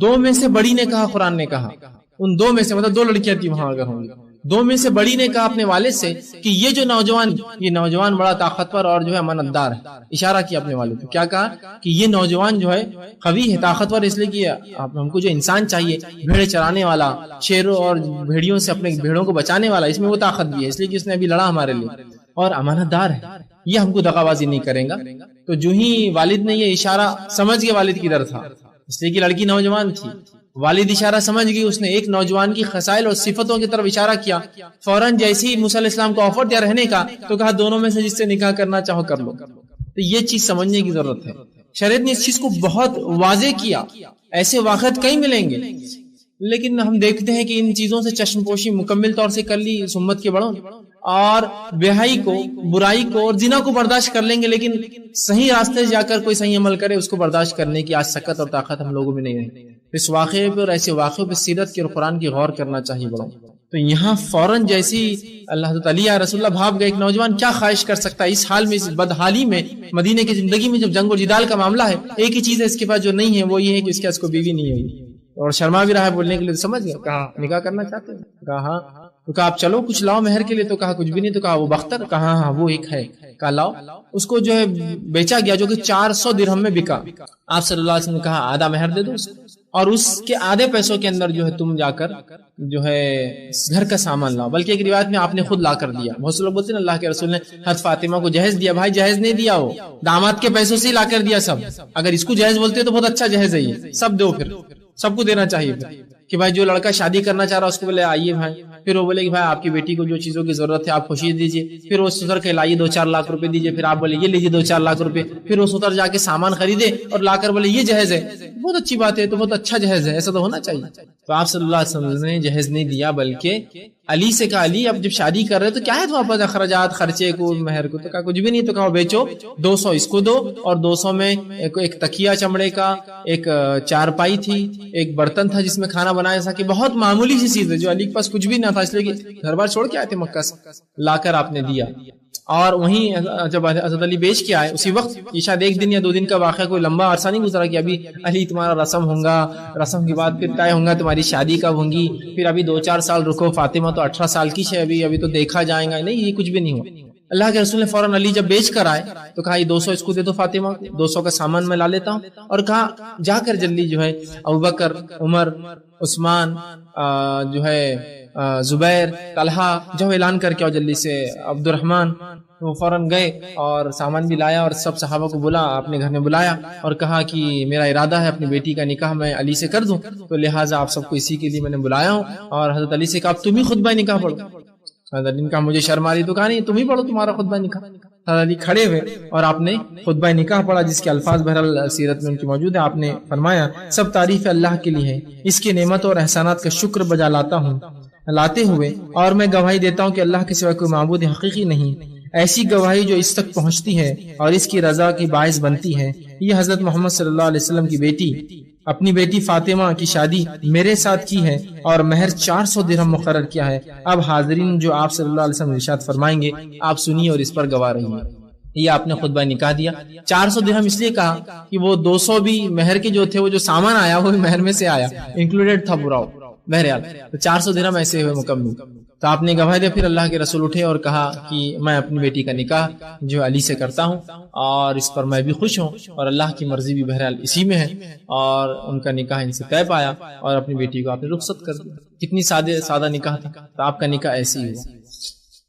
دو میں سے بڑی نے کہا، قرآن نے کہا ان دو میں سے، مطلب دو لڑکیاں تھی وہاں اگر ہوں گی، دو میں سے بڑی نے کہا اپنے والد سے کہ یہ جو نوجوان بڑا طاقتور اور جو ہے امانتدار ہے. اشارہ کیا اپنے والد کو، کیا کہا کہ یہ نوجوان جو ہے قوی ہے، طاقتور، اس لیے کہ ہم کو جو انسان چاہیے، بھیڑ چرانے والا، شیروں اور بھیڑیوں سے اپنے بھیڑوں کو بچانے والا، اس میں وہ طاقت بھی ہے، اس لیے کہ اس نے ابھی لڑا ہمارے لیے، اور امانتدار ہے، یہ ہم کو دغا بازی نہیں کرے گا. تو جو ہی والد نے یہ اشارہ سمجھ گئے والد کدھر تھا، اس لیے کہ لڑکی نوجوان تھی. والد اشارہ سمجھ گئی، اس نے ایک نوجوان کی خصائل اور صفتوں کی طرف اشارہ کیا. فوراً جیسے ہی موسیٰ علیہ السلام کو آفر دیا رہنے کا، تو کہا دونوں میں سے جس سے نکاح کرنا چاہو کر لو. تو یہ چیز سمجھنے کی ضرورت ہے. شریعت نے اس چیز کو بہت واضح کیا. ایسے واقعات کئی ملیں گے، لیکن ہم دیکھتے ہیں کہ ان چیزوں سے چشم پوشی مکمل طور سے کر لی اس امت کے بڑوں، اور بےحائی کو، برائی کو اور زنا کو برداشت کر لیں گے، لیکن صحیح راستے سے جا کر کوئی صحیح عمل کرے، اس کو برداشت کرنے کی آج سکت اور طاقت ہم لوگوں میں نہیں ہے. اس واقعے پر اور ایسے واقعوں پہ سیرت کی اور قرآن کی غور کرنا چاہیے بڑوں. تو یہاں فوراً جیسی اللہ تعالیٰ یا رسول اللہ بھاگ گئے، ایک نوجوان کیا خواہش کر سکتا ہے اس حال میں، اس بدحالی میں، مدینے کی زندگی میں جب جنگ و جدال کا معاملہ ہے. ایک ہی چیز ہے اس کے پاس جو نہیں ہے، وہ یہ ہے کہ اس کے پاس کوئی بیوی نہیں ہے، اور شرما بھی رہا ہے بولنے کے لیے. سمجھ گیا، کہا نکاح کرنا چاہتے ہیں، کہا ہاں. تو کہا آپ چلو کچھ لاؤ مہر کے لیے، تو کہا کچھ بھی نہیں. تو کہا وہ بختر، کہا ہاں وہ ایک ہے، کہا لاؤ. اس کو جو ہے بیچا گیا، جو کہ 400 درہم میں بکا. آپ صلی اللہ علیہ وسلم نے کہا آدھا مہر دے دو اس کو، اور اس کے آدھے پیسوں کے اندر جو ہے تم جا کر جو ہے گھر کا سامان لاؤ. بلکہ ایک روایت میں آپ نے خود لا کر دیا. بہت سے لوگ بولتے ہیں اللہ کے رسول نے حضرت فاطمہ کو جہیز دیا. بھائی جہیز نہیں دیا، وہ داماد کے پیسوں سے ہی لا کر دیا سب. اگر اس کو جہیز بولتے تو بہت اچھا جہیز ہے، یہ سب دو، پھر سب کو دینا چاہیے. پھر کہ بھائی جو لڑکا شادی کرنا چاہ رہا اس کو بولے آئیے بھائی، پھر وہ بولے کہ بھائی آپ کی بیٹی کو جو چیزوں کی ضرورت ہے آپ خوشی دیجیے، پھر وہ ستر کے لائیے 2-4 لاکھ روپے دیجیے، پھر آپ بولے یہ لیجیے 2-4 لاکھ روپے، پھر وہ ستر جا کے سامان خریدے اور لا کر بولے یہ جہیز ہے. بہت اچھی بات ہے، تو بہت اچھا جہیز ہے، ایسا تو ہونا چاہیے. تو آپ صلی اللہ علیہ وسلم نے جہیز نہیں دیا، بلکہ علی سے کہا علی اب جب شادی کر رہے تو کیا ہے تمہارے پاس اخراجات خرچے کو، مہر کو؟ تو کہا کچھ بھی نہیں. تو کہا بیچو 200 اس کو دو، اور 200 میں ایک تکیہ چمڑے کا، ایک چارپائی تھی، ایک برتن تھا جس میں کھانا بنایا تھا، کہ بہت معمولی سی چیز ہے جو علی کے پاس کچھ بھی نہ تھا، اس لیے کہ گھر بار چھوڑ کے آئے تھے مکہ سے، لا کر آپ نے دیا. اور وہیں جب حضرت علی بیچ کے آئے اسی وقت، یہ شاید 1 دن یا 2 دن کا واقعہ، کوئی لمبا عرصہ نہیں گزرا کہ ابھی علی تمہارا رسم ہوگا، رسم کے بعد پھر طے ہوگا تمہاری شادی کب ہوگی، پھر ابھی 2-4 سال رکو، فاطمہ تو 18 سال کی ہے، ابھی تو دیکھا جائے گا. نہیں، یہ کچھ بھی نہیں ہوا. اللہ کے رسول نے فوراً علی جب بیچ کر آئے تو کہا یہ 200 اس کو دے دو فاطمہ کو، 200 کا سامان میں لا لیتا ہوں، اور کہا جا کر جلدی جو ہے ابوبکر، عمر، عثمان، جو ہے زبیر، طلحہ، جو اعلان کر کے آؤ جلدی سے، عبد الرحمن، وہ فوراً گئے اور سامان بھی لایا اور سب صحابہ کو بلا اپنے گھر میں بلایا اور کہا کہ میرا ارادہ ہے اپنی بیٹی کا نکاح میں علی سے کر دوں، تو لہٰذا آپ سب کو اسی کے لیے میں نے بلایا ہوں۔ اور حضرت علی سے کہا تم ہی خطبہ نکاح پڑھو۔ حضرت علی نے کہا مجھے شرم آ رہی، تو کہا نہیں تم ہی پڑھو تمہارا خطبہ نکاح۔ حضرت علی کھڑے ہوئے اور آپ نے خطبہ نکاح پڑھا، جس کے الفاظ بہرحال سیرت میں ان کی موجود ہے۔ آپ نے فرمایا سب تعریف اللہ کے لیے ہے، اس کے نعمت اور احسانات کا شکر بجا لاتے ہوئے اور میں گواہی دیتا ہوں کہ اللہ کے سوا کوئی معبود حقیقی نہیں، ایسی گواہی جو اس تک پہنچتی ہے اور اس کی رضا کی باعث بنتی ہے، یہ حضرت محمد صلی اللہ علیہ وسلم کی بیٹی اپنی بیٹی فاطمہ کی شادی میرے ساتھ کی ہے اور مہر 400 درہم مقرر کیا ہے۔ اب حاضرین جو آپ صلی اللہ علیہ وسلم ارشاد فرمائیں گے آپ سنیے اور اس پر گواہ رہیے۔ یہ آپ نے خطبہ نکاح دیا۔ 400 درہم اس لیے کہا کہ وہ 200 بھی مہر کے جو تھے، وہ جو سامان آیا وہ مہر میں سے آیا، انکلوڈیڈ تھا پورا بہرحال، تو 400 درہم ایسے ہوئے مکمل۔ تو آپ نے گواہ دیا۔ پھر اللہ کے رسول اٹھے اور کہا کہ میں اپنی بیٹی کا نکاح جو علی سے کرتا ہوں اور اس پر میں بھی خوش ہوں اور اللہ کی مرضی بھی بہرحال اسی میں ہے، اور ان کا نکاح ان سے طے پایا اور اپنی بیٹی کو آپ نے رخصت کر دیا۔ کتنی سادہ نکاح تھا، تو آپ کا نکاح ایسے ہی ہوا۔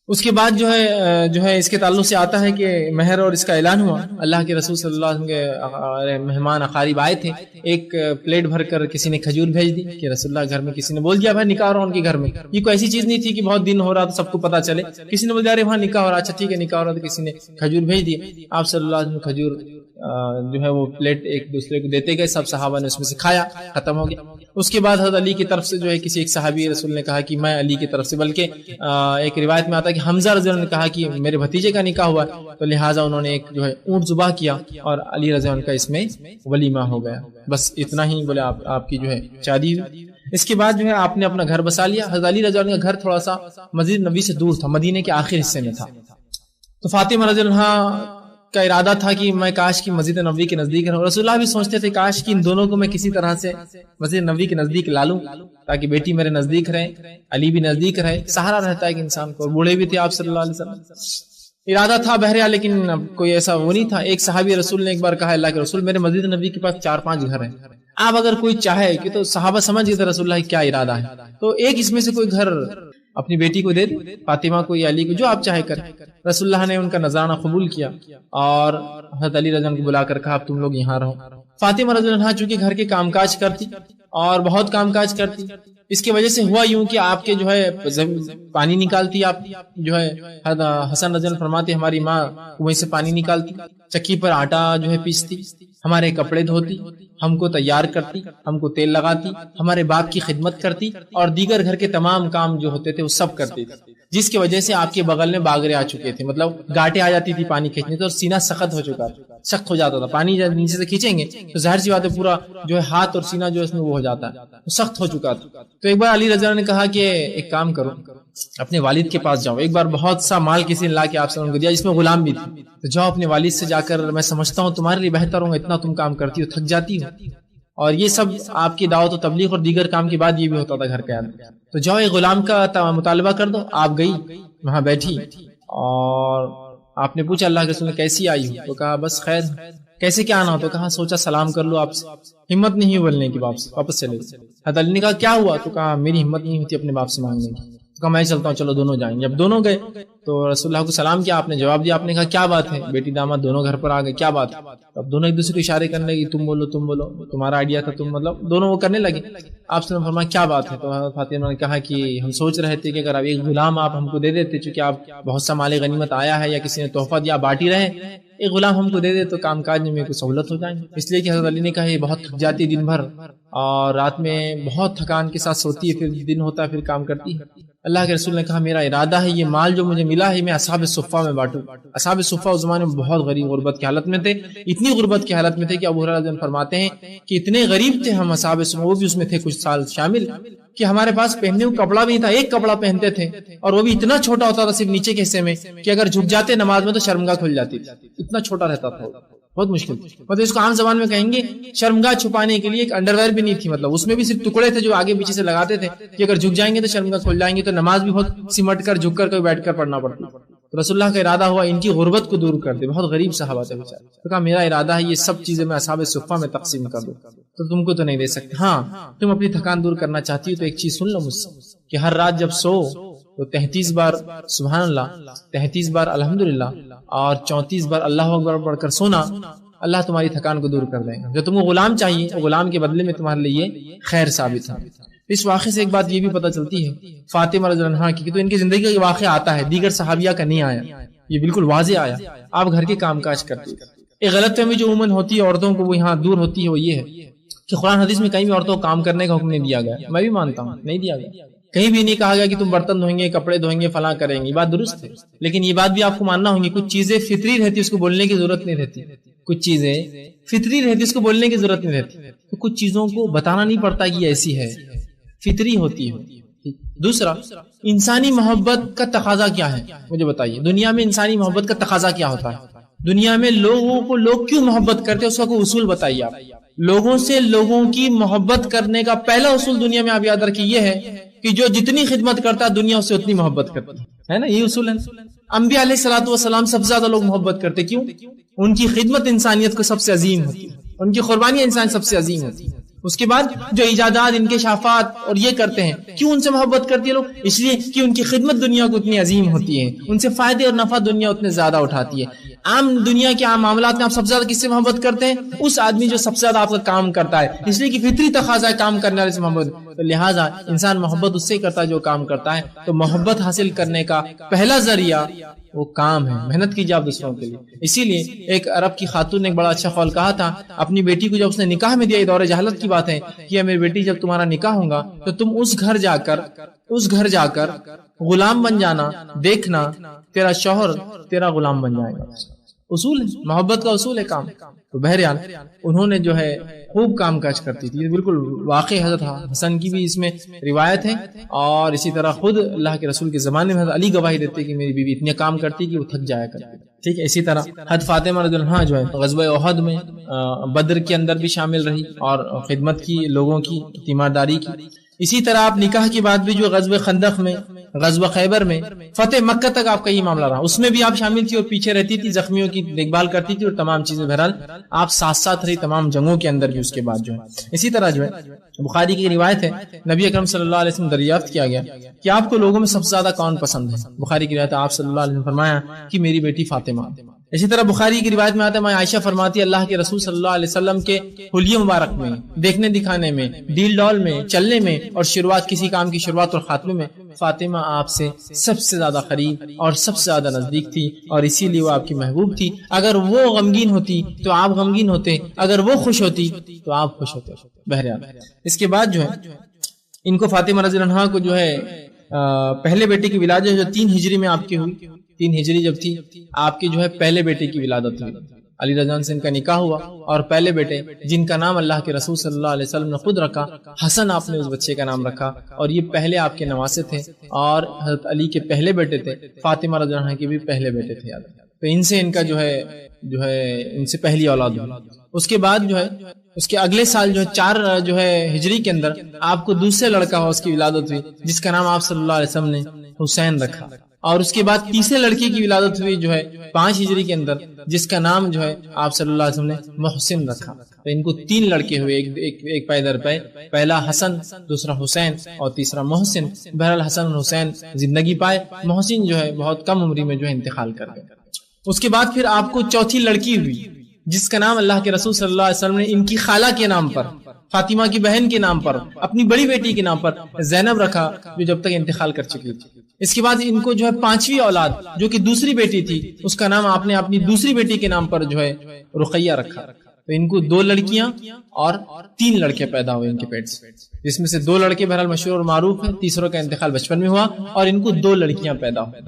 اس کے بعد جو ہے اس کے تعلق سے آتا ہے کہ مہر اور اس کا اعلان ہوا۔ اللہ کے رسول صلی اللہ علیہ وسلم کے مہمان اقارب آئے تھے، ایک پلیٹ بھر کر کسی نے کھجور بھیج دی کہ رسول اللہ گھر میں، کسی نے بول دیا بھائی نکاح ہو رہا ان کے گھر میں۔ یہ کوئی ایسی چیز نہیں تھی کہ بہت دن ہو رہا تو سب کو پتا چلے، کسی نے بول دیا ارے وہاں نکاح ہو رہا، اچھا ٹھیک ہے نکاح ہو رہا، تو کسی نے کھجور بھیج دی۔ آپ صلی اللہ علیہ وسلم کھجور جو ہے وہ پلیٹ ایک دوسرے کو دیتے گئے، سب صحابہ نے اس میں سے کھایا، ختم ہو گیا۔ اس کے بعد حضرت علی کی طرف سے جو ہے کسی ایک صحابی رسول نے کہا کہ میں علی کی طرف سے، بلکہ ایک روایت میں آتا ہے کہ حمزہ رضی اللہ عنہ نے کہا کہ میرے بھتیجے کا نکاح ہوا، تو لہٰذا انہوں نے ایک جو ہے اونٹ ذبح کیا اور علی رضی اللہ عنہ کا اس میں ولیمہ ہو گیا۔ بس اتنا ہی بولے آپ کی جو ہے شادی ہوئی۔ اس کے بعد جو ہے آپ نے اپنا گھر بسا لیا۔ حضرت علی رضی اللہ عنہ کا گھر تھوڑا سا مسجد نبی سے دور تھا، مدینے کے آخر حصے میں تھا، تو فاطمہ رضی اللہ عنہ کا ارادہ تھا کہ میں کاش کی مسجد نبوی کے نزدیک رہوں۔ رسول اللہ بھی سوچتے تھے کاش کی ان دونوں کو میں کسی طرح سے مسجد نبوی کے نزدیک لا لوں تاکہ بیٹی میرے نزدیک رہے، علی بھی نزدیک رہے، سہارا رہتا ہے کہ انسان کو، بوڑھے بھی تھے آپ صلی اللہ علیہ وسلم۔ ارادہ تھا بہرحال، لیکن کوئی ایسا وہ نہیں تھا۔ ایک صحابی رسول نے ایک بار کہا اللہ کے رسول میرے مسجد نبوی کے پاس 4-5 گھر ہیں، آپ اگر کوئی چاہے کہ، تو صحابہ سمجھ گئے تھے رسول اللہ کیا ارادہ ہے، تو ایک اس میں سے کوئی گھر اپنی بیٹی کو دے دے، فاطمہ کو یا علی کو، جو آپ چاہے کریں۔ رسول اللہ نے ان کا نذرانہ قبول کیا اور حضرت علی رضی اللہ عنہ کو بلا کر کہا اب تم لوگ یہاں رہو۔ فاطمہ رضی اللہ عنہ چونکہ گھر کے کام کاج کرتی اور بہت کام کاج کرتی، اس کی وجہ سے ہوا یوں کہ آپ کے جو ہے پانی نکالتی، آپ جو ہے حسن رضی اللہ عنہ فرماتے ہماری ماں کنویں سے پانی نکالتی، چکی پر آٹا جو ہے پیستی، ہمارے کپڑے دھوتی، ہم کو تیار کرتی، ہم کو تیل لگاتی، ہمارے باپ کی خدمت کرتی اور دیگر گھر کے تمام کام جو ہوتے تھے وہ سب کرتی تھی، جس کی وجہ سے آپ کے بغل میں باگرے آ چکے تھے، مطلب گاٹیں آ جاتی تھی پانی کھینچنے سے، اور سینہ سخت ہو چکا تھا، سخت ہو جاتا تھا۔ پانی جب نیچے سے کھینچیں گے تو ظاہر سی بات ہے پورا جو ہے ہاتھ اور سینہ جو ہے اس میں وہ ہو جاتا ہے، سخت ہو چکا تھا۔ تو ایک بار علی رضی اللہ عنہ نے کہا کہ ایک کام کرو، اپنے والد کے پاس جاؤ۔ ایک بار بہت سا مال کسی نے لا کے آپ سے دیا جس میں غلام بھی تھے، تو جاؤ اپنے والد سے جا کر، میں سمجھتا ہوں تمہارے لیے بہتر ہوں، اتنا تم کام کرتی ہو، تھک جاتی ہو، اور یہ سب آپ کی دعوت و تبلیغ اور دیگر کام کے بعد یہ بھی ہوتا تھا گھر کے اندر، تو جاؤ ایک غلام کا مطالبہ کر دو۔ آپ گئی، وہاں بیٹھی اور آپ نے پوچھا اللہ کے رسول نے کیسی آئی ہو، تو کہا بس خیر۔ کیسے کیا آنا ہو، تو کہا سوچا سلام کر لو آپ سے، ہمت نہیں بولنے کی، واپس چلے گئے۔ حضرت علی نے کہا کیا ہوا، تو کہا میری ہمت نہیں ہوتی اپنے باپ سے مانگنے کی، تو کہا میں چلتا ہوں، چلو دونوں جائیں گے۔ جب دونوں گئے تو رسول اللہ کو سلام کیا، آپ نے جواب دیا، آپ نے کہا کیا بات ہے، بیٹی داماد دونوں گھر پر آ گئے، کیا بات ہے؟ اب دونوں ایک دوسرے کو اشارے کرنے لگے، تم بولو تم بولو، تمہارا آئیڈیا تھا تم، مطلب دونوں وہ کرنے لگے۔ آپ سے فرمایا کیا بات ہے، تو فاطمہ نے کہا کہ ہم سوچ رہے تھے کہ اگر آپ ایک غلام آپ ہم کو دے دیتے، چونکہ آپ بہت سا مال غنیمت آیا ہے یا کسی نے تحفہ دیا بانٹ ہی رہے، ایک غلام ہم کو دے دے تو کام کاج میں میرے کو سہولت ہو جائیں گے۔ اس لیے کہ حضرت علی نے کہا یہ بہت تھک جاتی دن بھر اور رات میں بہت تھکان کے ساتھ سوتی ہے، پھر دن ہوتا ہے پھر کام کرتی ہے۔ اللہ کے رسول نے کہا میرا ارادہ ہے یہ مال جو مجھے ملا ہے میں اصحاب صفہ میں بانٹوں۔ اصحاب صفہ اس زمانے میں بہت غریب غربت کی حالت میں تھے، اتنی غربت کی حالت میں تھے کہ ابو ہریرہ رضی اللہ عنہ فرماتے ہیں کہ اتنے غریب تھے ہم اصحاب صفہ، وہ بھی اس میں تھے کچھ سال شامل، کہ ہمارے پاس پہننے کو کپڑا بھی نہیں تھا، ایک کپڑا پہنتے تھے اور وہ بھی اتنا چھوٹا ہوتا تھا صرف نیچے کے حصے میں کہ اگر جھک جاتے نماز میں تو شرمگاہ کھل جاتی تھی، اتنا چھوٹا رہتا تھا، بہت مشکل۔ مطلب اس کو عام زبان میں کہیں گے شرمگاہ چھپانے کے لیے ایک انڈرویئر بھی نہیں تھی، مطلب اس میں بھی صرف ٹکڑے تھے جو آگے پیچھے سے لگاتے تھے کہ اگر جھک جائیں گے تو شرمگاہ کھل جائیں گے، تو نماز بھی بہت سمٹ کر جھک کر کوئی بیٹھ کر پڑھنا پڑتی۔ تو رسول اللہ کا ارادہ ہوا ان کی غربت کو دور کر دے. بہت غریب صحابہ تھے بیچارے. تو کہا میرا ارادہ ہے یہ سب چیزیں میں اصحاب صفہ میں تقسیم کر دوں, تو تم کو تو نہیں دے سکتے. ہاں تم اپنی تھکان دور کرنا چاہتی ہو تو ایک چیز سن لو مجھ سے کہ ہر رات جب سو تو 33 بار سبحان اللہ, 33 بار الحمدللہ اور 34 بار اللہ اکبر پڑھ کر سونا. اللہ تمہاری تھکان کو دور کر دے گا. جو تم کو غلام چاہیے وہ غلام کے بدلے میں تمہارے لیے خیر ثابت ہے. اس واقعے سے ایک بات یہ بھی پتہ چلتی ہے فاطمہ رضی اللہ عنہا کی, کہ تو ان کی زندگی کا یہ واقعہ آتا ہے, دیگر صحابیہ کا نہیں آیا, یہ بالکل واضح آیا. آپ گھر کے کام کاج کرتے. ایک غلط فہمی جو عموماً ہوتی ہے عورتوں کو وہ یہاں دور ہوتی ہے, وہ یہ ہے کہ قرآن حدیث میں کہیں بھی عورتوں کو کام کرنے کا حکم نہیں دیا گیا. میں بھی مانتا ہوں نہیں دیا گیا, کہیں بھی نہیں کہا گیا کہ تم برتن دھوئیں گے, کپڑے دھوئیں گے, فلاں کریں گے. یہ بات درست ہے, لیکن یہ بات بھی آپ کو ماننا ہوگی کچھ چیزیں فطری رہتی, اس کو بولنے کی ضرورت نہیں رہتی. کچھ چیزیں فطری رہتی, اس کو بولنے کی ضرورت نہیں رہتی. تو کچھ چیزوں کو بتانا نہیں پڑتا کہ یہ ایسی ہے, فطری ہوتی ہے. دوسرا, انسانی محبت کا تقاضا کیا ہے مجھے بتائیے. دنیا میں انسانی محبت کا تقاضا کیا ہوتا ہے؟ دنیا میں لوگوں کو لوگ کیوں محبت کرتے ہیں, اس کا کوئی اصول بتائیے آپ. لوگوں سے لوگوں کی محبت کرنے کا پہلا اصول دنیا میں آپ یاد رکھیے یہ ہے کہ جو جتنی خدمت کرتا ہے دنیا اس سے اتنی محبت کرتی ہے نا. یہ اصول ہے. انبیاء علیہ الصلوۃ والسلام سب سے زیادہ لوگ محبت کرتے, کیوں؟ ان کی خدمت انسانیت کو سب سے عظیم ہوتی ہے, ان کی قربانی انسان سب سے عظیم ہوتی ہے. اس کے بعد جو ایجادات, انکشافات اور یہ کرتے ہیں, کیوں ان سے محبت کرتی ہے لوگ؟ اس لیے کہ ان کی خدمت دنیا کو اتنی عظیم ہوتی ہے, ان سے فائدے اور نفع دنیا اتنے زیادہ اٹھاتی ہے. عام دنیا کے عام معاملات میں آپ سب سے زیادہ کس سے محبت کرتے ہیں؟ اس آدمی جو سب سے زیادہ آپ کا کام کرتا ہے, اس لیے کہ فطری تقاضا ہے کام کرنے والے سے محبت. تو لہٰذا انسان محبت اس سے کرتا ہے جو کام کرتا ہے. تو محبت حاصل کرنے کا پہلا ذریعہ وہ کام ہے, محنت کیجیے آپ دوسروں کے لیے. اسی لیے ایک عرب کی خاتون نے ایک بڑا اچھا قول کہا تھا اپنی بیٹی کو جب اس نے نکاح میں دیا, یہ دور جہالت کی بات ہے, کہ میری بیٹی جب تمہارا نکاح ہوگا تو تم اس گھر جا کر غلام بن جانا, دیکھنا تیرا شوہر تیرا غلام بن جائے گا. اصول ہے, محبت کا اصول ہے کام. تو بہرحال انہوں نے جو ہے خوب کام کاج کرتی تھی, بالکل واقع حضرت حسن کی بھی اس میں روایت ہے, اور اسی طرح خود اللہ کے رسول کے زمانے میں حضرت علی گواہی دیتے کہ میری بیوی اتنے کام کرتی کہ وہ تھک جایا کرتی. ٹھیک ہے. اسی طرح حضرت فاطمہ رضی اللہ عنہا جو ہے غزوہ احد میں بدر کے اندر بھی شامل رہی اور خدمت کی, لوگوں کی تیمارداری کی. اسی طرح آپ نکاح کے بعد بھی جو غزوہ خندق میں, غزوہ خیبر میں, فتح مکہ تک آپ کا یہ معاملہ رہا, اس میں بھی آپ شامل تھی اور پیچھے رہتی تھی, زخمیوں کی دیکھ بھال کرتی تھی اور تمام چیزیں. بہرحال آپ ساتھ ساتھ رہی تمام جنگوں کے اندر بھی اس کے بعد جو ہے. اسی طرح جو ہے بخاری کی روایت ہے نبی اکرم صلی اللہ علیہ وسلم دریافت کیا گیا کہ آپ کو لوگوں میں سب سے زیادہ کون پسند ہے. بخاری کی روایت ہے آپ صلی اللہ علیہ وسلم فرمایا کہ میری بیٹی فاطمہ. اسی طرح بخاری کی روایت میں آتا ہے میں عائشہ فرماتی اللہ کے رسول صلی اللہ علیہ وسلم کے حلیے مبارک میں, دیکھنے دکھانے میں, ڈیل ڈال میں, چلنے میں اور شروعات کسی کام کی شروعات اور خاتمے میں فاطمہ آپ سے سب سے زیادہ قریب اور سب سے زیادہ نزدیک تھی, اور اسی لیے وہ آپ کی محبوب تھی. اگر وہ غمگین ہوتی تو آپ غمگین ہوتے, اگر وہ خوش ہوتی تو آپ خوش ہوتے. بہرحال اس کے بعد جو ہے ان کو فاطمہ رضی اللہ عنہا کو جو ہے پہلے بیٹے کی ولادت جو 3 ہجری میں آپ کی ہوئی, 3 ہجری جب تھی آپ کی جو ہے پہلے بیٹے کی ولادت ہوئی. علی رضی اللہ عنہ سے ان کا نکاح ہوا اور پہلے بیٹے جن کا نام اللہ کے رسول صلی اللہ علیہ وسلم نے خود رکھا, حسن آپ نے اس بچے کا نام رکھا, اور یہ پہلے آپ کے نواسے تھے اور حضرت علی کے پہلے بیٹے تھے, فاطمہ رضی اللہ عنہ کے بھی پہلے بیٹے تھے. تو ان سے ان کا جو ہے ان سے پہلی اولاد ہوئی. اس کے بعد جو ہے اس کے اگلے سال جو ہے 4 جو ہے ہجری کے اندر آپ کو دوسرے لڑکا ہوا, اس کی ولادت ہوئی جس کا نام آپ صلی اللہ علیہ وسلم نے حسین رکھا. اور اس کے بعد تیسرے لڑکی کی ولادت ہوئی جو ہے 5 ہجری کے اندر جس کا نام جو ہے آپ صلی اللہ علیہ وسلم نے محسن رکھا. تو ان کو 3 لڑکے ہوئے, ایک پے در پے, پہلا حسن, دوسرا حسین اور تیسرا محسن. بہرحال حسن اور حسین زندگی پائے, محسن جو ہے بہت کم عمری میں جو ہے انتقال کر گئے. اس کے بعد پھر آپ کو چوتھی لڑکی ہوئی جس کا نام اللہ کے رسول صلی اللہ علیہ وسلم نے ان کی خالہ کے نام پر, فاطمہ کی بہن کے نام پر, اپنی بڑی بیٹی کے نام پر زینب رکھا جو جب تک انتقال کر چکی تھی. اس کے بعد ان کو جو ہے 5ویں اولاد جو کہ دوسری بیٹی تھی اس کا نام آپ نے اپنی دوسری بیٹی کے نام پر جو ہے رقیہ رکھا. تو ان کو 2 لڑکیاں اور 3 لڑکے پیدا ہوئے ان کے پیٹ سے, جس میں سے 2 لڑکے بہرحال مشہور اور معروف ہیں, تیسروں کا انتقال بچپن میں ہوا, اور ان کو 2 لڑکیاں پیدا ہوئی.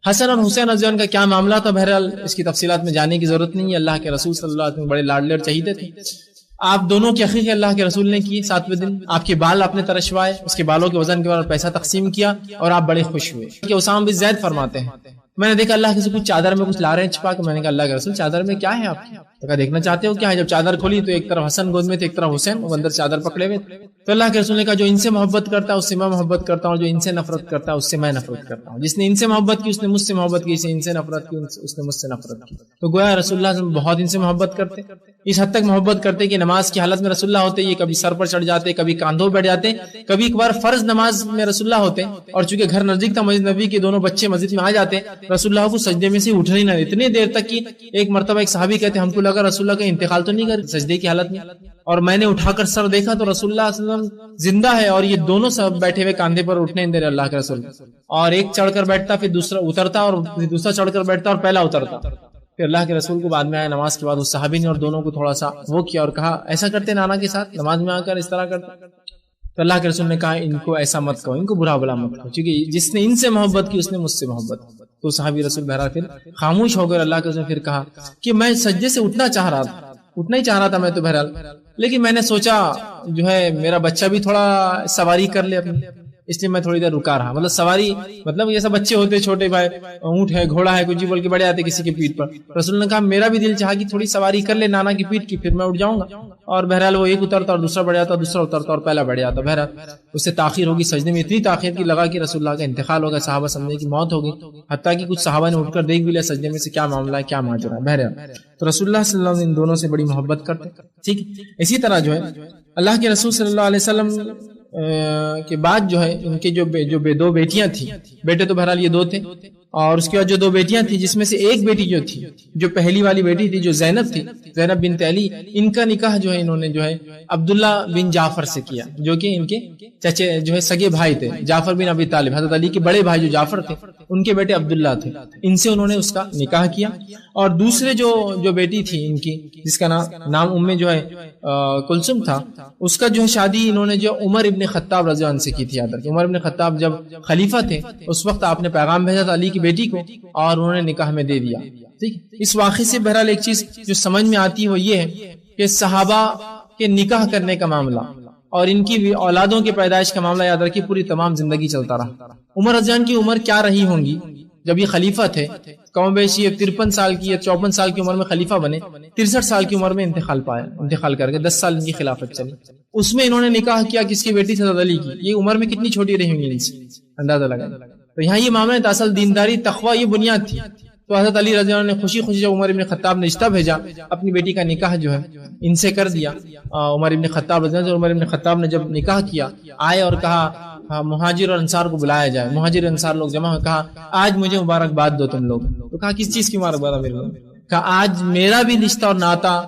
حسن اور حسین رضی اللہ عنہ کا کیا معاملہ تھا بہرحال اس کی تفصیلات میں جانے کی ضرورت نہیں ہے. اللہ کے رسول صلی اللہ علیہ وسلم بڑے لاڈلے اور چہیتے تھے. آپ دونوں کی عقیقے اللہ کے رسول نے کیے 7ویں دن, آپ کے بال آپ نے ترشوائے, اس کے بالوں کے وزن کے بعد پیسہ تقسیم کیا اور آپ بڑے خوش ہوئے. کہ اسامہ بن زید فرماتے ہیں میں نے دیکھا اللہ کے رسول کچھ چادر میں کچھ لا رہے ہیں چھپا کے, میں نے کہا اللہ کے رسول چادر میں کیا ہے آپ کی؟ تو کہا دیکھنا چاہتے ہو کیا ہے؟ جب چادر کھولی تو ایک طرف حسن گود میں تھے، ایک طرف حسین، وہ اندر چادر پکڑے ہوئے تھے. تو اللہ کے رسول نے کہا جو ان سے محبت کرتا ہے اس سے میں محبت کرتا ہوں، جو ان سے نفرت کرتا ہے اس سے میں نفرت کرتا ہوں. جس نے ان سے محبت کی اس نے مجھ سے محبت کی، جس نے ان سے نفرت کی اس نے مجھ سے نفرت کی. تو گویا رسول اللہ صلی اللہ علیہ وسلم بہت ان سے محبت کرتے، اس حد تک محبت کرتے کہ نماز کی حالت میں رسول اللہ ہوتے، یہ کبھی سر پر چڑھ جاتے، کبھی کاندھوں بیٹھ جاتے. کبھی ایک بار فرض نماز میں رسول اللہ ہوتے اور چونکہ گھر نزدیک تھا مسجد نبی کے، دونوں بچے مسجد میں آ جاتے، رسول اللہ کو سجدے میں سے اٹھنے نہ اتنے دیر تک کہ ایک مرتبہ ایک صحابی کہتے ہم کو لگا رسول اللہ کا انتقال تو نہیں کر سجدے کی حالت میں، اور میں نے اٹھا کر سر دیکھا تو رسول اللہ صلی اللہ علیہ وسلم زندہ ہے اور یہ دونوں سب بیٹھے ہوئے کاندھے پر اٹھنے دے رہے اللہ کے رسول. اور ایک چڑھ کر بیٹھتا پھر دوسرا اترتا اور پھر دوسرا چڑھ کر بیٹھتا اور پہلا اترتا. پھر اللہ کے رسول کو بعد میں آیا نماز کے بعد اس صحابی نے اور دونوں کو تھوڑا سا وہ کیا اور کہا ایسا کرتے نانا کے ساتھ نماز میں آ کر اس طرح کرتے. تو اللہ کے رسول نے کہا ان کو ایسا مت کہو، ان کو برا بلا مت کہو، کیونکہ جس نے ان سے محبت کی اس نے مجھ سے محبت کی. تو صحابی رسول بہرحال پھر خاموش ہو کر اللہ کے رسول نے پھر کہا کہ میں سجدے سے اٹھنا چاہ رہا تھا، اٹھنا ہی چاہ رہا تھا میں تو بہرحال، لیکن میں نے سوچا جو ہے میرا بچہ بھی تھوڑا سواری کر لے اپنی، اس لیے میں تھوڑی دیر رکا رہا. مطلب سواری مطلب یہ سب بچے ہوتے چھوٹے بھائی، اونٹ ہے گھوڑا ہے کچھ بول کے بڑے آتے کسی کی پیٹھ پر. رسول نے کہا میرا بھی دل چاہا کہ تھوڑی سواری کر لے نانا کی پیٹھ کی، پھر میں اٹھ جاؤں گا. اور بہرحال وہ ایک اترتا اور دوسرا بڑھ جاتا، دوسرا اترتا اور پہلا بڑھ جاتا. بہرحال اس سے تاخیر ہوگی سجدے میں، اتنی تاخیر کی لگا کہ رسول اللہ کا انتقال ہوگا، صحابہ سمجھے کہ موت ہوگی، حتیٰ کہ کچھ صحابہ نے اٹھ کر دیکھ بھی لیا سجدے میں سے کیا معاملہ ہے کیا ماجرا ہے. بہرحال تو رسول اللہ صلی اللہ علیہ وسلم ان دونوں سے بڑی محبت کرتے. ٹھیک اسی طرح جو ہے اللہ کے رسول صلی اللہ علیہ وسلم کے بعد جو ہے ان کے جو دو بیٹیاں تھیں، بیٹے تو بہرحال یہ دو تھے، اور اس کے بعد جو دو بیٹیاں تھیں جس میں سے ایک بیٹی جو تھی جو پہلی والی بیٹی تھی جو زینب تھی، زینب بنت علی، ان کا نکاح جو ہے انہوں نے جو ہے عبداللہ بن جعفر سے کیا جو کہ ان کے چچے جو ہے سگے بھائی تھے، جعفر بن ابی طالب، حضرت علی کے بڑے بھائی جو جعفر تھے ان کے بیٹے عبداللہ تھے، ان سے انہوں نے اس کا نکاح کیا. اور دوسرے جو بیٹی تھی ان کی جس کا نام جو ہے کلثوم تھا، اس کا جو ہے شادی انہوں نے جو عمر ابن خطاب رضی اللہ عنہ سے کی تھی. یاد رکھیں عمر ابن خطاب جب خلیفہ تھے اس وقت آپ نے پیغام بھیجا تھا علی کی بیٹی کو اور انہوں نے نکاح میں دے دیا. ٹھیک اس واقعے سے بہرحال ایک چیز جو سمجھ میں آتی ہے وہ یہ ہے کہ صحابہ کے نکاح کرنے کا معاملہ اور ان کی اولادوں کے پیدائش کا معاملہ یاد رکھیے پوری تمام زندگی چلتا رہا. عمر رضی اللہ عنہ کی عمر کیا رہی ہوں گی جب یہ خلیفہ تھے؟ کم بیشی 53 سال کی یا 54 سال کی عمر میں خلیفہ بنے، 63 سال کی عمر میں انتقال کر کے 10 سال ان کی خلافت چلی. اس میں انہوں نے نکاح کیا کس کی بیٹی سے؟ حضرت علی کی. یہ عمر میں کتنی چھوٹی رہی ہوں گی ان سے، اندازہ لگا. تو یہاں یہ معاملہ ہے اصل دینداری تقوی یہ بنیاد تھی. تو حضرت علی رضی اللہ عنہ نے خوشی جب عمر ابن خطاب نے رشتہ بھیجا اپنی بیٹی کا نکاح جو ہے ان سے کر دیا. عمر ابن خطاب رضی اللہ عنہ، عمر ابن خطاب نے جب نکاح کیا آئے اور کہا مہاجر اور انصار کو بلایا جائے. مہاجر انصار لوگ جمع ہو، کہا آج مجھے مبارکباد دو تم لوگ. تو کہا کس چیز کی مبارکباد میرے لوگ؟ کہا آج میرا بھی رشتہ اور ناتا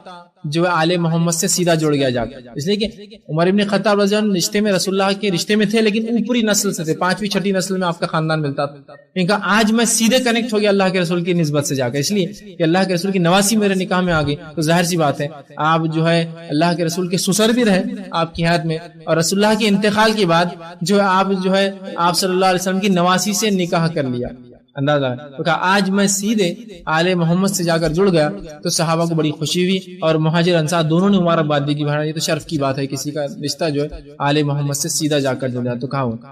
جو آل محمد سے سیدھا جڑ گیا جا کر. اس لیے کہ عمر ابن خطاب رضی اللہ عنہ رشتے میں رسول اللہ کے رشتے میں تھے لیکن اوپری نسل سے تھے، 5ویں 6ٹھی نسل میں آپ کا خاندان ملتا تھا. کہا آج میں سیدھے کنیکٹ ہو گیا اللہ کے رسول کی نسبت سے جا کر، اس لیے کہ اللہ کے رسول کی نواسی میرے نکاح میں آ گئی. تو ظاہر سی بات ہے آپ جو ہے اللہ کے رسول کے سسر بھی رہے آپ کی حیات میں، اور رسول اللہ کے انتقال کے بعد جو ہے آپ صلی اللہ علیہ وسلم کی نواسی سے نکاح کر لیا. اندازہ تو کہا آج میں سیدھے آل محمد سے جا کر جڑ گیا. تو صحابہ کو بڑی خوشی ہوئی اور مہاجر انصار دونوں نے مبارکباد دی کہ بھائی یہ تو شرف کی بات ہے کسی کا رشتہ جو ہے آل محمد سے سیدھا جا کر جڑ گیا. تو کہا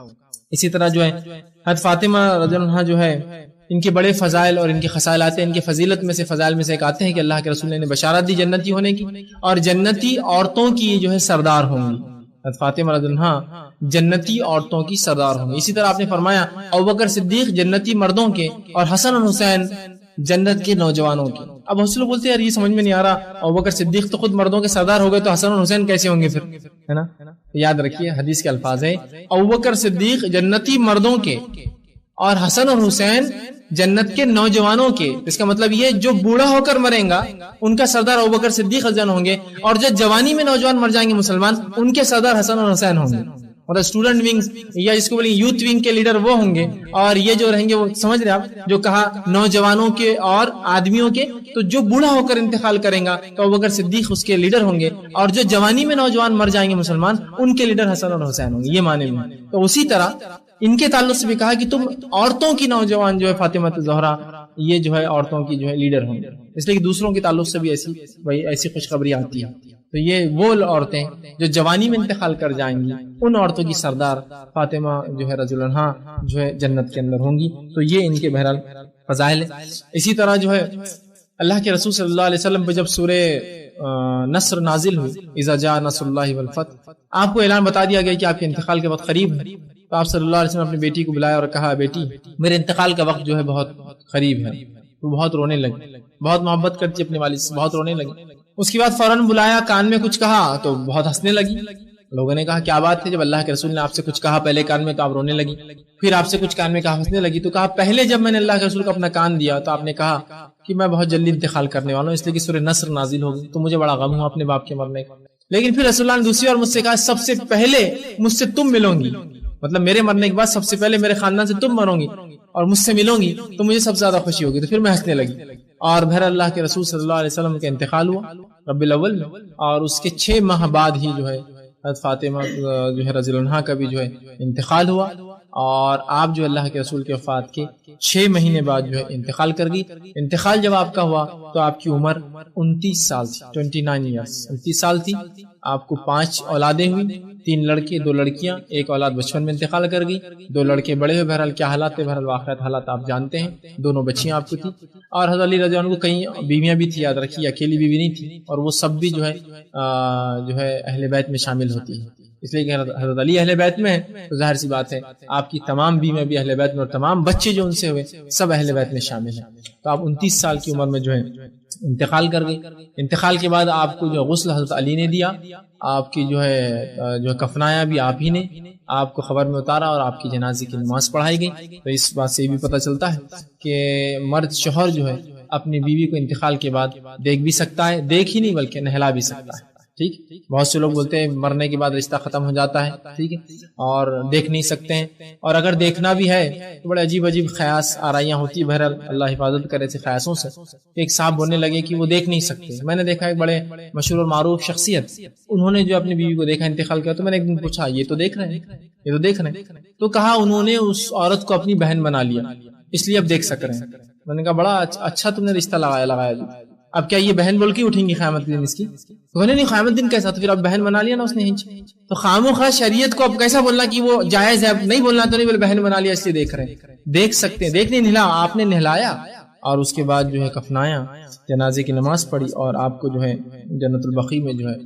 اسی طرح جو ہے حضرت فاطمہ رضی اللہ عنہا جو ہے ان کے بڑے فضائل اور ان کے خصائل آتے ہیں. ان کی فضیلت میں سے فضائل میں سے ایک آتے ہیں کہ اللہ کے رسول نے بشارت دی جنتی ہونے کی اور جنتی عورتوں کی جو ہے سردار ہوں گی. فاطمہ رضی اللہ عنہا جنتی عورتوں کی سردار ہوں گی. اسی طرح آپ نے فرمایا ابوبکر صدیق جنتی مردوں کے اور حسن اور حسین جنت کے نوجوانوں کی. اب بہت سے لوگ بولتے ہیں یار یہ سمجھ میں نہیں آ رہا، ابوبکر صدیق تو خود مردوں کے سردار ہو گئے تو حسن اور حسین کیسے ہوں گے پھر، ہے نا؟ یاد رکھیے حدیث کے الفاظ ہیں ابوبکر صدیق جنتی مردوں کے اور حسن اور حسین جنت کے نوجوانوں کے. اس کا مطلب یہ جو بوڑھا ہو کر مریں گا ان کا سردار ابوبکر صدیق رضی اللہ عنہ ہوں گے، اور جو جوانی میں نوجوان مر جائیں گے مسلمان ان کے سردار حسن اور حسین ہوں گے. اور اسٹوڈنٹ ونگ یا جس کو بولیں یوتھ ونگ کے لیڈر وہ ہوں گے، اور یہ جو رہیں گے وہ سمجھ رہے آپ جو کہا نوجوانوں کے اور آدمیوں کے. تو جو بوڑھا ہو کر انتقال کریں گا تو ابوبکر صدیق اس کے لیڈر ہوں گے، اور جو جوانی میں نوجوان مر جائیں گے مسلمان ان کے لیڈر حسن اور حسین ہوں گے. یہ معنی میں. تو اسی طرح ان کے تعلق سے بھی کہا کہ تم عورتوں کی نوجوان جو ہے فاطمہ زہرا یہ جو ہے عورتوں کی جو ہے لیڈر ہوں گے. اس لیے کہ دوسروں کے تعلق سے بھی ایسی خوشخبری آتی ہے. تو یہ وہ عورتیں جو جوانی میں انتقال کر جائیں گی ان عورتوں کی سردار فاطمہ جو ہے رضی اللہ عنہا جو ہے جنت کے اندر ہوں گی. تو یہ ان کے بہرحال فضائل ہے. اسی طرح جو ہے اللہ کے رسول صلی اللہ علیہ وسلم پہ جب سورہ نصر نازل ہوئی، اذا جاء نصر اللہ والفتح، آپ کو اعلان بتا دیا گیا کہ آپ کے انتقال کے وقت قریب ہے، تو آپ صلی اللہ علیہ وسلم نے اپنی بیٹی کو بلایا اور کہا بیٹی میرے انتقال کا وقت جو ہے بہت قریب ہے۔ وہ بہت رونے لگی، بہت محبت کرتی اپنے والد سے، بہت رونے لگی۔ اس کے بعد فوراً بلایا، کان میں کچھ کہا تو بہت ہنسنے لگی۔ لوگوں نے کہا کیا بات ہے، جب اللہ کے رسول نے آپ سے کچھ کہا پہلے کان میں تو آپ رونے لگی، پھر آپ سے کچھ کان میں کہا ہنسنے لگی۔ تو کہا پہلے جب میں نے اللہ کے رسول کو اپنا کان دیا تو آپ نے کہا کہ میں بہت جلدی انتقال کرنے والا ہوں، اس لیے کہ سورہ نصر نازل ہوگی تو مجھے بڑا غم ہوا اپنے باپ کے مرنے کا۔ لیکن پھر رسول اللہ نے دوسری بار مجھ سے کہا سب سے پہلے مجھ سے تم ملوں گی، مطلب میرے مرنے کے بعد سب سے پہلے میرے خاندان سے تم مروں گی اور مجھ سے ملوں گی تو مجھے سب سے زیادہ خوشی ہوگی۔ تو پھر میں ہنسنے لگی، اور بہر اللہ کے رسول صلی اللہ علیہ وسلم کا انتقال ہوا ربیع الاول میں، اور اس کے 6 ماہ بعد ہی جو ہے حضرت فاطمہ جو ہے رضی اللہ عنہا کا بھی جو ہے انتقال ہوا، اور آپ جو اللہ کے رسول کے وفات کے 6 مہینے بعد جو ہے انتقال کر گئی۔ انتقال جب آپ کا ہوا تو آپ کی عمر 29 سال تھی، 29 ایئرس، 29 سال تھی۔ آپ کو 5 اولادیں ہوئی، 3 لڑکے 2 لڑکیاں، ایک اولاد بچپن میں انتقال کر گئی، 2 لڑکے بڑے ہوئے۔ بہرحال کیا حالات تھے، بہرحال واقعات حالات آپ جانتے ہیں۔ 2 بچیاں آپ کو تھی، اور حضرت علی رضی اللہ عنہ کو کئی بیویاں بھی تھی، یاد رکھیے اکیلی بیوی نہیں تھی، اور وہ سب بھی جو ہے اہل بیت میں شامل ہوتی ہیں، اس لیے کہ حضرت علی اہل بیت میں ہیں تو ظاہر سی بات ہے آپ کی تمام بیویاں بھی اہل بیت میں، اور تمام بچے جو ان سے ہوئے سب اہل بیت میں شامل ہیں۔ تو آپ 29 سال کی عمر میں جو ہے انتقال کر گئی۔ انتقال کے بعد آپ کو جو غسل حضرت علی نے دیا، آپ کی جو ہے کفنایا بھی آپ ہی نے، آپ کو خبر میں اتارا اور آپ کی جنازے کی نماز پڑھائی گئی۔ تو اس بات سے یہ بھی پتہ چلتا ہے کہ مرد شوہر جو ہے اپنی بیوی کو انتقال کے بعد دیکھ بھی سکتا ہے، دیکھ ہی نہیں بلکہ نہلا بھی سکتا ہے۔ ٹھیک، بہت سے لوگ بولتے ہیں مرنے کے بعد رشتہ ختم ہو جاتا ہے، ٹھیک ہے، اور دیکھ نہیں سکتے ہیں، اور اگر دیکھنا بھی ہے تو بڑے عجیب عجیب خیاس آرائیاں ہوتی ہیں۔ بہرحال اللہ حفاظت کرے ایسے خیاسوں سے۔ ایک صاحب بولنے لگے کہ وہ دیکھ نہیں سکتے۔ میں نے دیکھا ایک بڑے مشہور اور معروف شخصیت، انہوں نے جو اپنی بیوی کو دیکھا انتقال کیا، تو میں نے ایک دن پوچھا یہ تو دیکھ رہے ہیں، یہ تو دیکھ رہے ہیں، تو کہا انہوں نے اس عورت کو اپنی بہن بنا لیا، اس لیے اب دیکھ سک رہے ہیں۔ میں نے کہا بڑا اچھا تم نے رشتہ لگایا جی، اب کیا یہ بہن بول کے اٹھیں گی قیامت دن اس کی؟ تو نہیں قیامت دن کیسا، تو پھر اب بہن بنا لیا نا اس نے۔ تو خاموخواہ شریعت کو اب کیسا بولنا کہ وہ جائز ہے، اب نہیں بولنا تو نہیں، بولے بہن بنا لیا اس لیے دیکھ رہے ہیں۔ دیکھ سکتے ہیں، دیکھ نہیں، نہلا، آپ نے نہلایا اور اس کے بعد جو ہے کفنایا، جنازے کی نماز پڑھی اور آپ کو جو ہے جنت البقیع میں جو ہے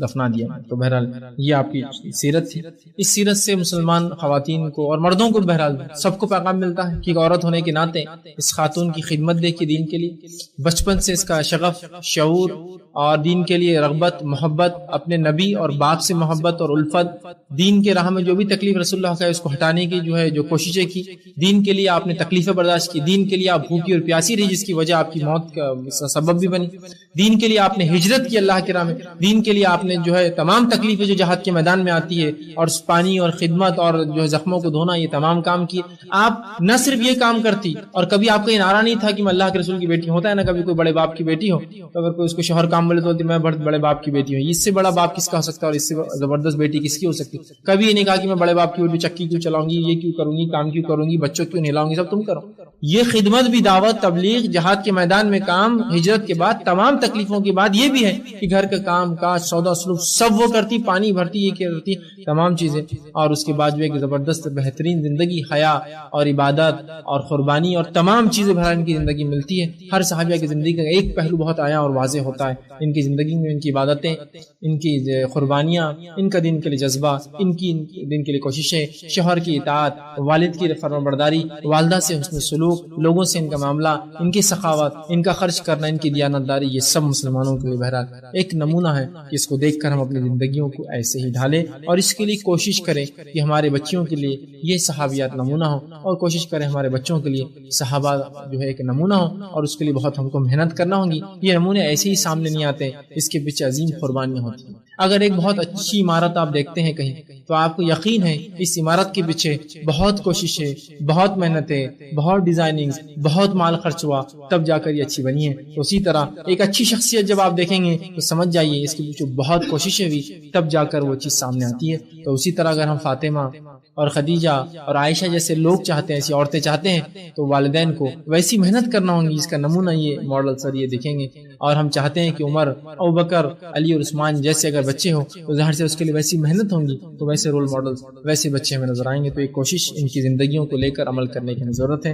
دفنا دیا۔ تو بہرحال یہ آپ کی سیرت تھی۔ اس سیرت سے مسلمان خواتین کو اور مردوں کو بہرحال سب کو پیغام ملتا ہے کہ ایک عورت ہونے کے ناطے اس خاتون کی خدمت دیکھیے دین کے لیے، بچپن سے اس کا شغف، شعور اور دین کے لیے رغبت، محبت، اپنے نبی اور باپ سے محبت اور الفت، دین کے راہ میں جو بھی تکلیف رسول اللہ کا ہے اس کو ہٹانے کی جو کوششیں کی، دین کے لیے آپ نے تکلیفیں برداشت کی، دین کے لیے آپ بھوکی اور پیاسی رہی جس کی وجہ آپ کی موت کا سبب بھی بنی، دین کے لیے آپ نے ہجرت کی اللہ کے راہ میں، دین کے لیے آپ نے جو ہے تمام تکلیفیں جو جہاد کے میدان میں آتی ہے اور پانی اور خدمت اور جو ہے زخموں کو دھونا، یہ تمام کام کیے۔ آپ نہ صرف یہ کام کرتی، اور کبھی آپ کا یہ نعرہ نہیں تھا کہ میں اللہ کے رسول کی بیٹی، ہوتا ہے نا کبھی کوئی بڑے باپ کی بیٹی ہو تو اگر کوئی اس کو شوہر کام بولے تو میں بڑے باپ کی بیٹی ہوں، اس سے بڑا باپ کس کا ہو سکتا ہے اور اس سے زبردست بیٹی کس کی ہو سکتی؟ کبھی یہ نہیں کہا کہ میں بڑے باپ کی بیٹی، چکی کیوں چلاؤں گی، یہ کیوں کروں گی، کام کیوں کروں گی، بچوں کیوں نہلاؤں گی، سب تم کرو۔ یہ خدمت بھی، دعوت، تبلیغ، جہاد کے میدان میں کام، ہجرت کے بعد تمام تکلیفوں کے بعد یہ بھی ہے کہ گھر کا کام کاج، سودا سلوک سب وہ کرتی، پانی بھرتی، یہ کرتی، تمام چیزیں، اور اس کے بعد جو ایک زبردست بہترین زندگی، حیا اور عبادت اور قربانی اور تمام چیزیں بہرحال ان کی زندگی ملتی ہے۔ ہر صحابیہ کی زندگی کا ایک پہلو بہت آیا اور واضح ہوتا ہے، ان کی زندگی میں ان کی عبادتیں، ان کی قربانیاں، ان کا دین کے لیے جذبہ، ان کی دین کے لیے کوششیں، شوہر کی اطاعت، والد کی فرمانبرداری، والدہ سے حسن سلوک، لوگوں سے ان کا معاملہ، ان کی سخاوت، ان کا خرچ کرنا، ان کی دیانتداری، یہ سب مسلمانوں کے لیے بہرحال ایک نمونہ ہے کہ اس کو دیکھ کر ہم اپنی زندگیوں کو ایسے ہی ڈھالیں اور اس کے لیے کوشش کریں کہ ہمارے بچیوں کے لیے یہ صحابیات نمونہ ہو، اور کوشش کریں ہمارے بچوں کے لیے صحابہ جو ہے ایک نمونہ ہو، اور اس کے لیے بہت ہم کو محنت کرنا ہوگی۔ یہ نمونے ایسے ہی سامنے نہیں آتے، اس کے پیچھے عظیم قربانیاں ہوتی ہیں۔ اگر ایک بہت اچھی عمارت آپ دیکھتے ہیں کہیں تو آپ کو یقین ہے اس عمارت کے پیچھے بہت کوششیں، بہت محنتیں، بہت ڈیزائننگ، بہت مال خرچ ہوا تب جا کر یہ اچھی بنی ہے۔ تو اسی طرح ایک اچھی شخصیت جب آپ دیکھیں گے تو سمجھ جائیے اس کے پیچھے بہت کوششیں ہوئی تب جا کر وہ چیز سامنے آتی ہے۔ تو اسی طرح اگر ہم فاطمہ اور خدیجہ اور عائشہ جیسے لوگ چاہتے ہیں، ایسی عورتیں چاہتے ہیں، تو والدین کو ویسی محنت کرنا ہوگی جس کا نمونہ یہ ماڈل سر یہ دیکھیں گے۔ اور ہم چاہتے ہیں کہ عمر، ابوبکر، علی اور عثمان جیسے اگر بچے ہوں تو ظاہر سے اس کے لیے ویسی محنت ہوں گی، تو ویسے رول ماڈل، ویسے بچے ہمیں نظر آئیں گے۔ تو ایک کوشش ان کی زندگیوں کو لے کر عمل کرنے کی ضرورت ہے۔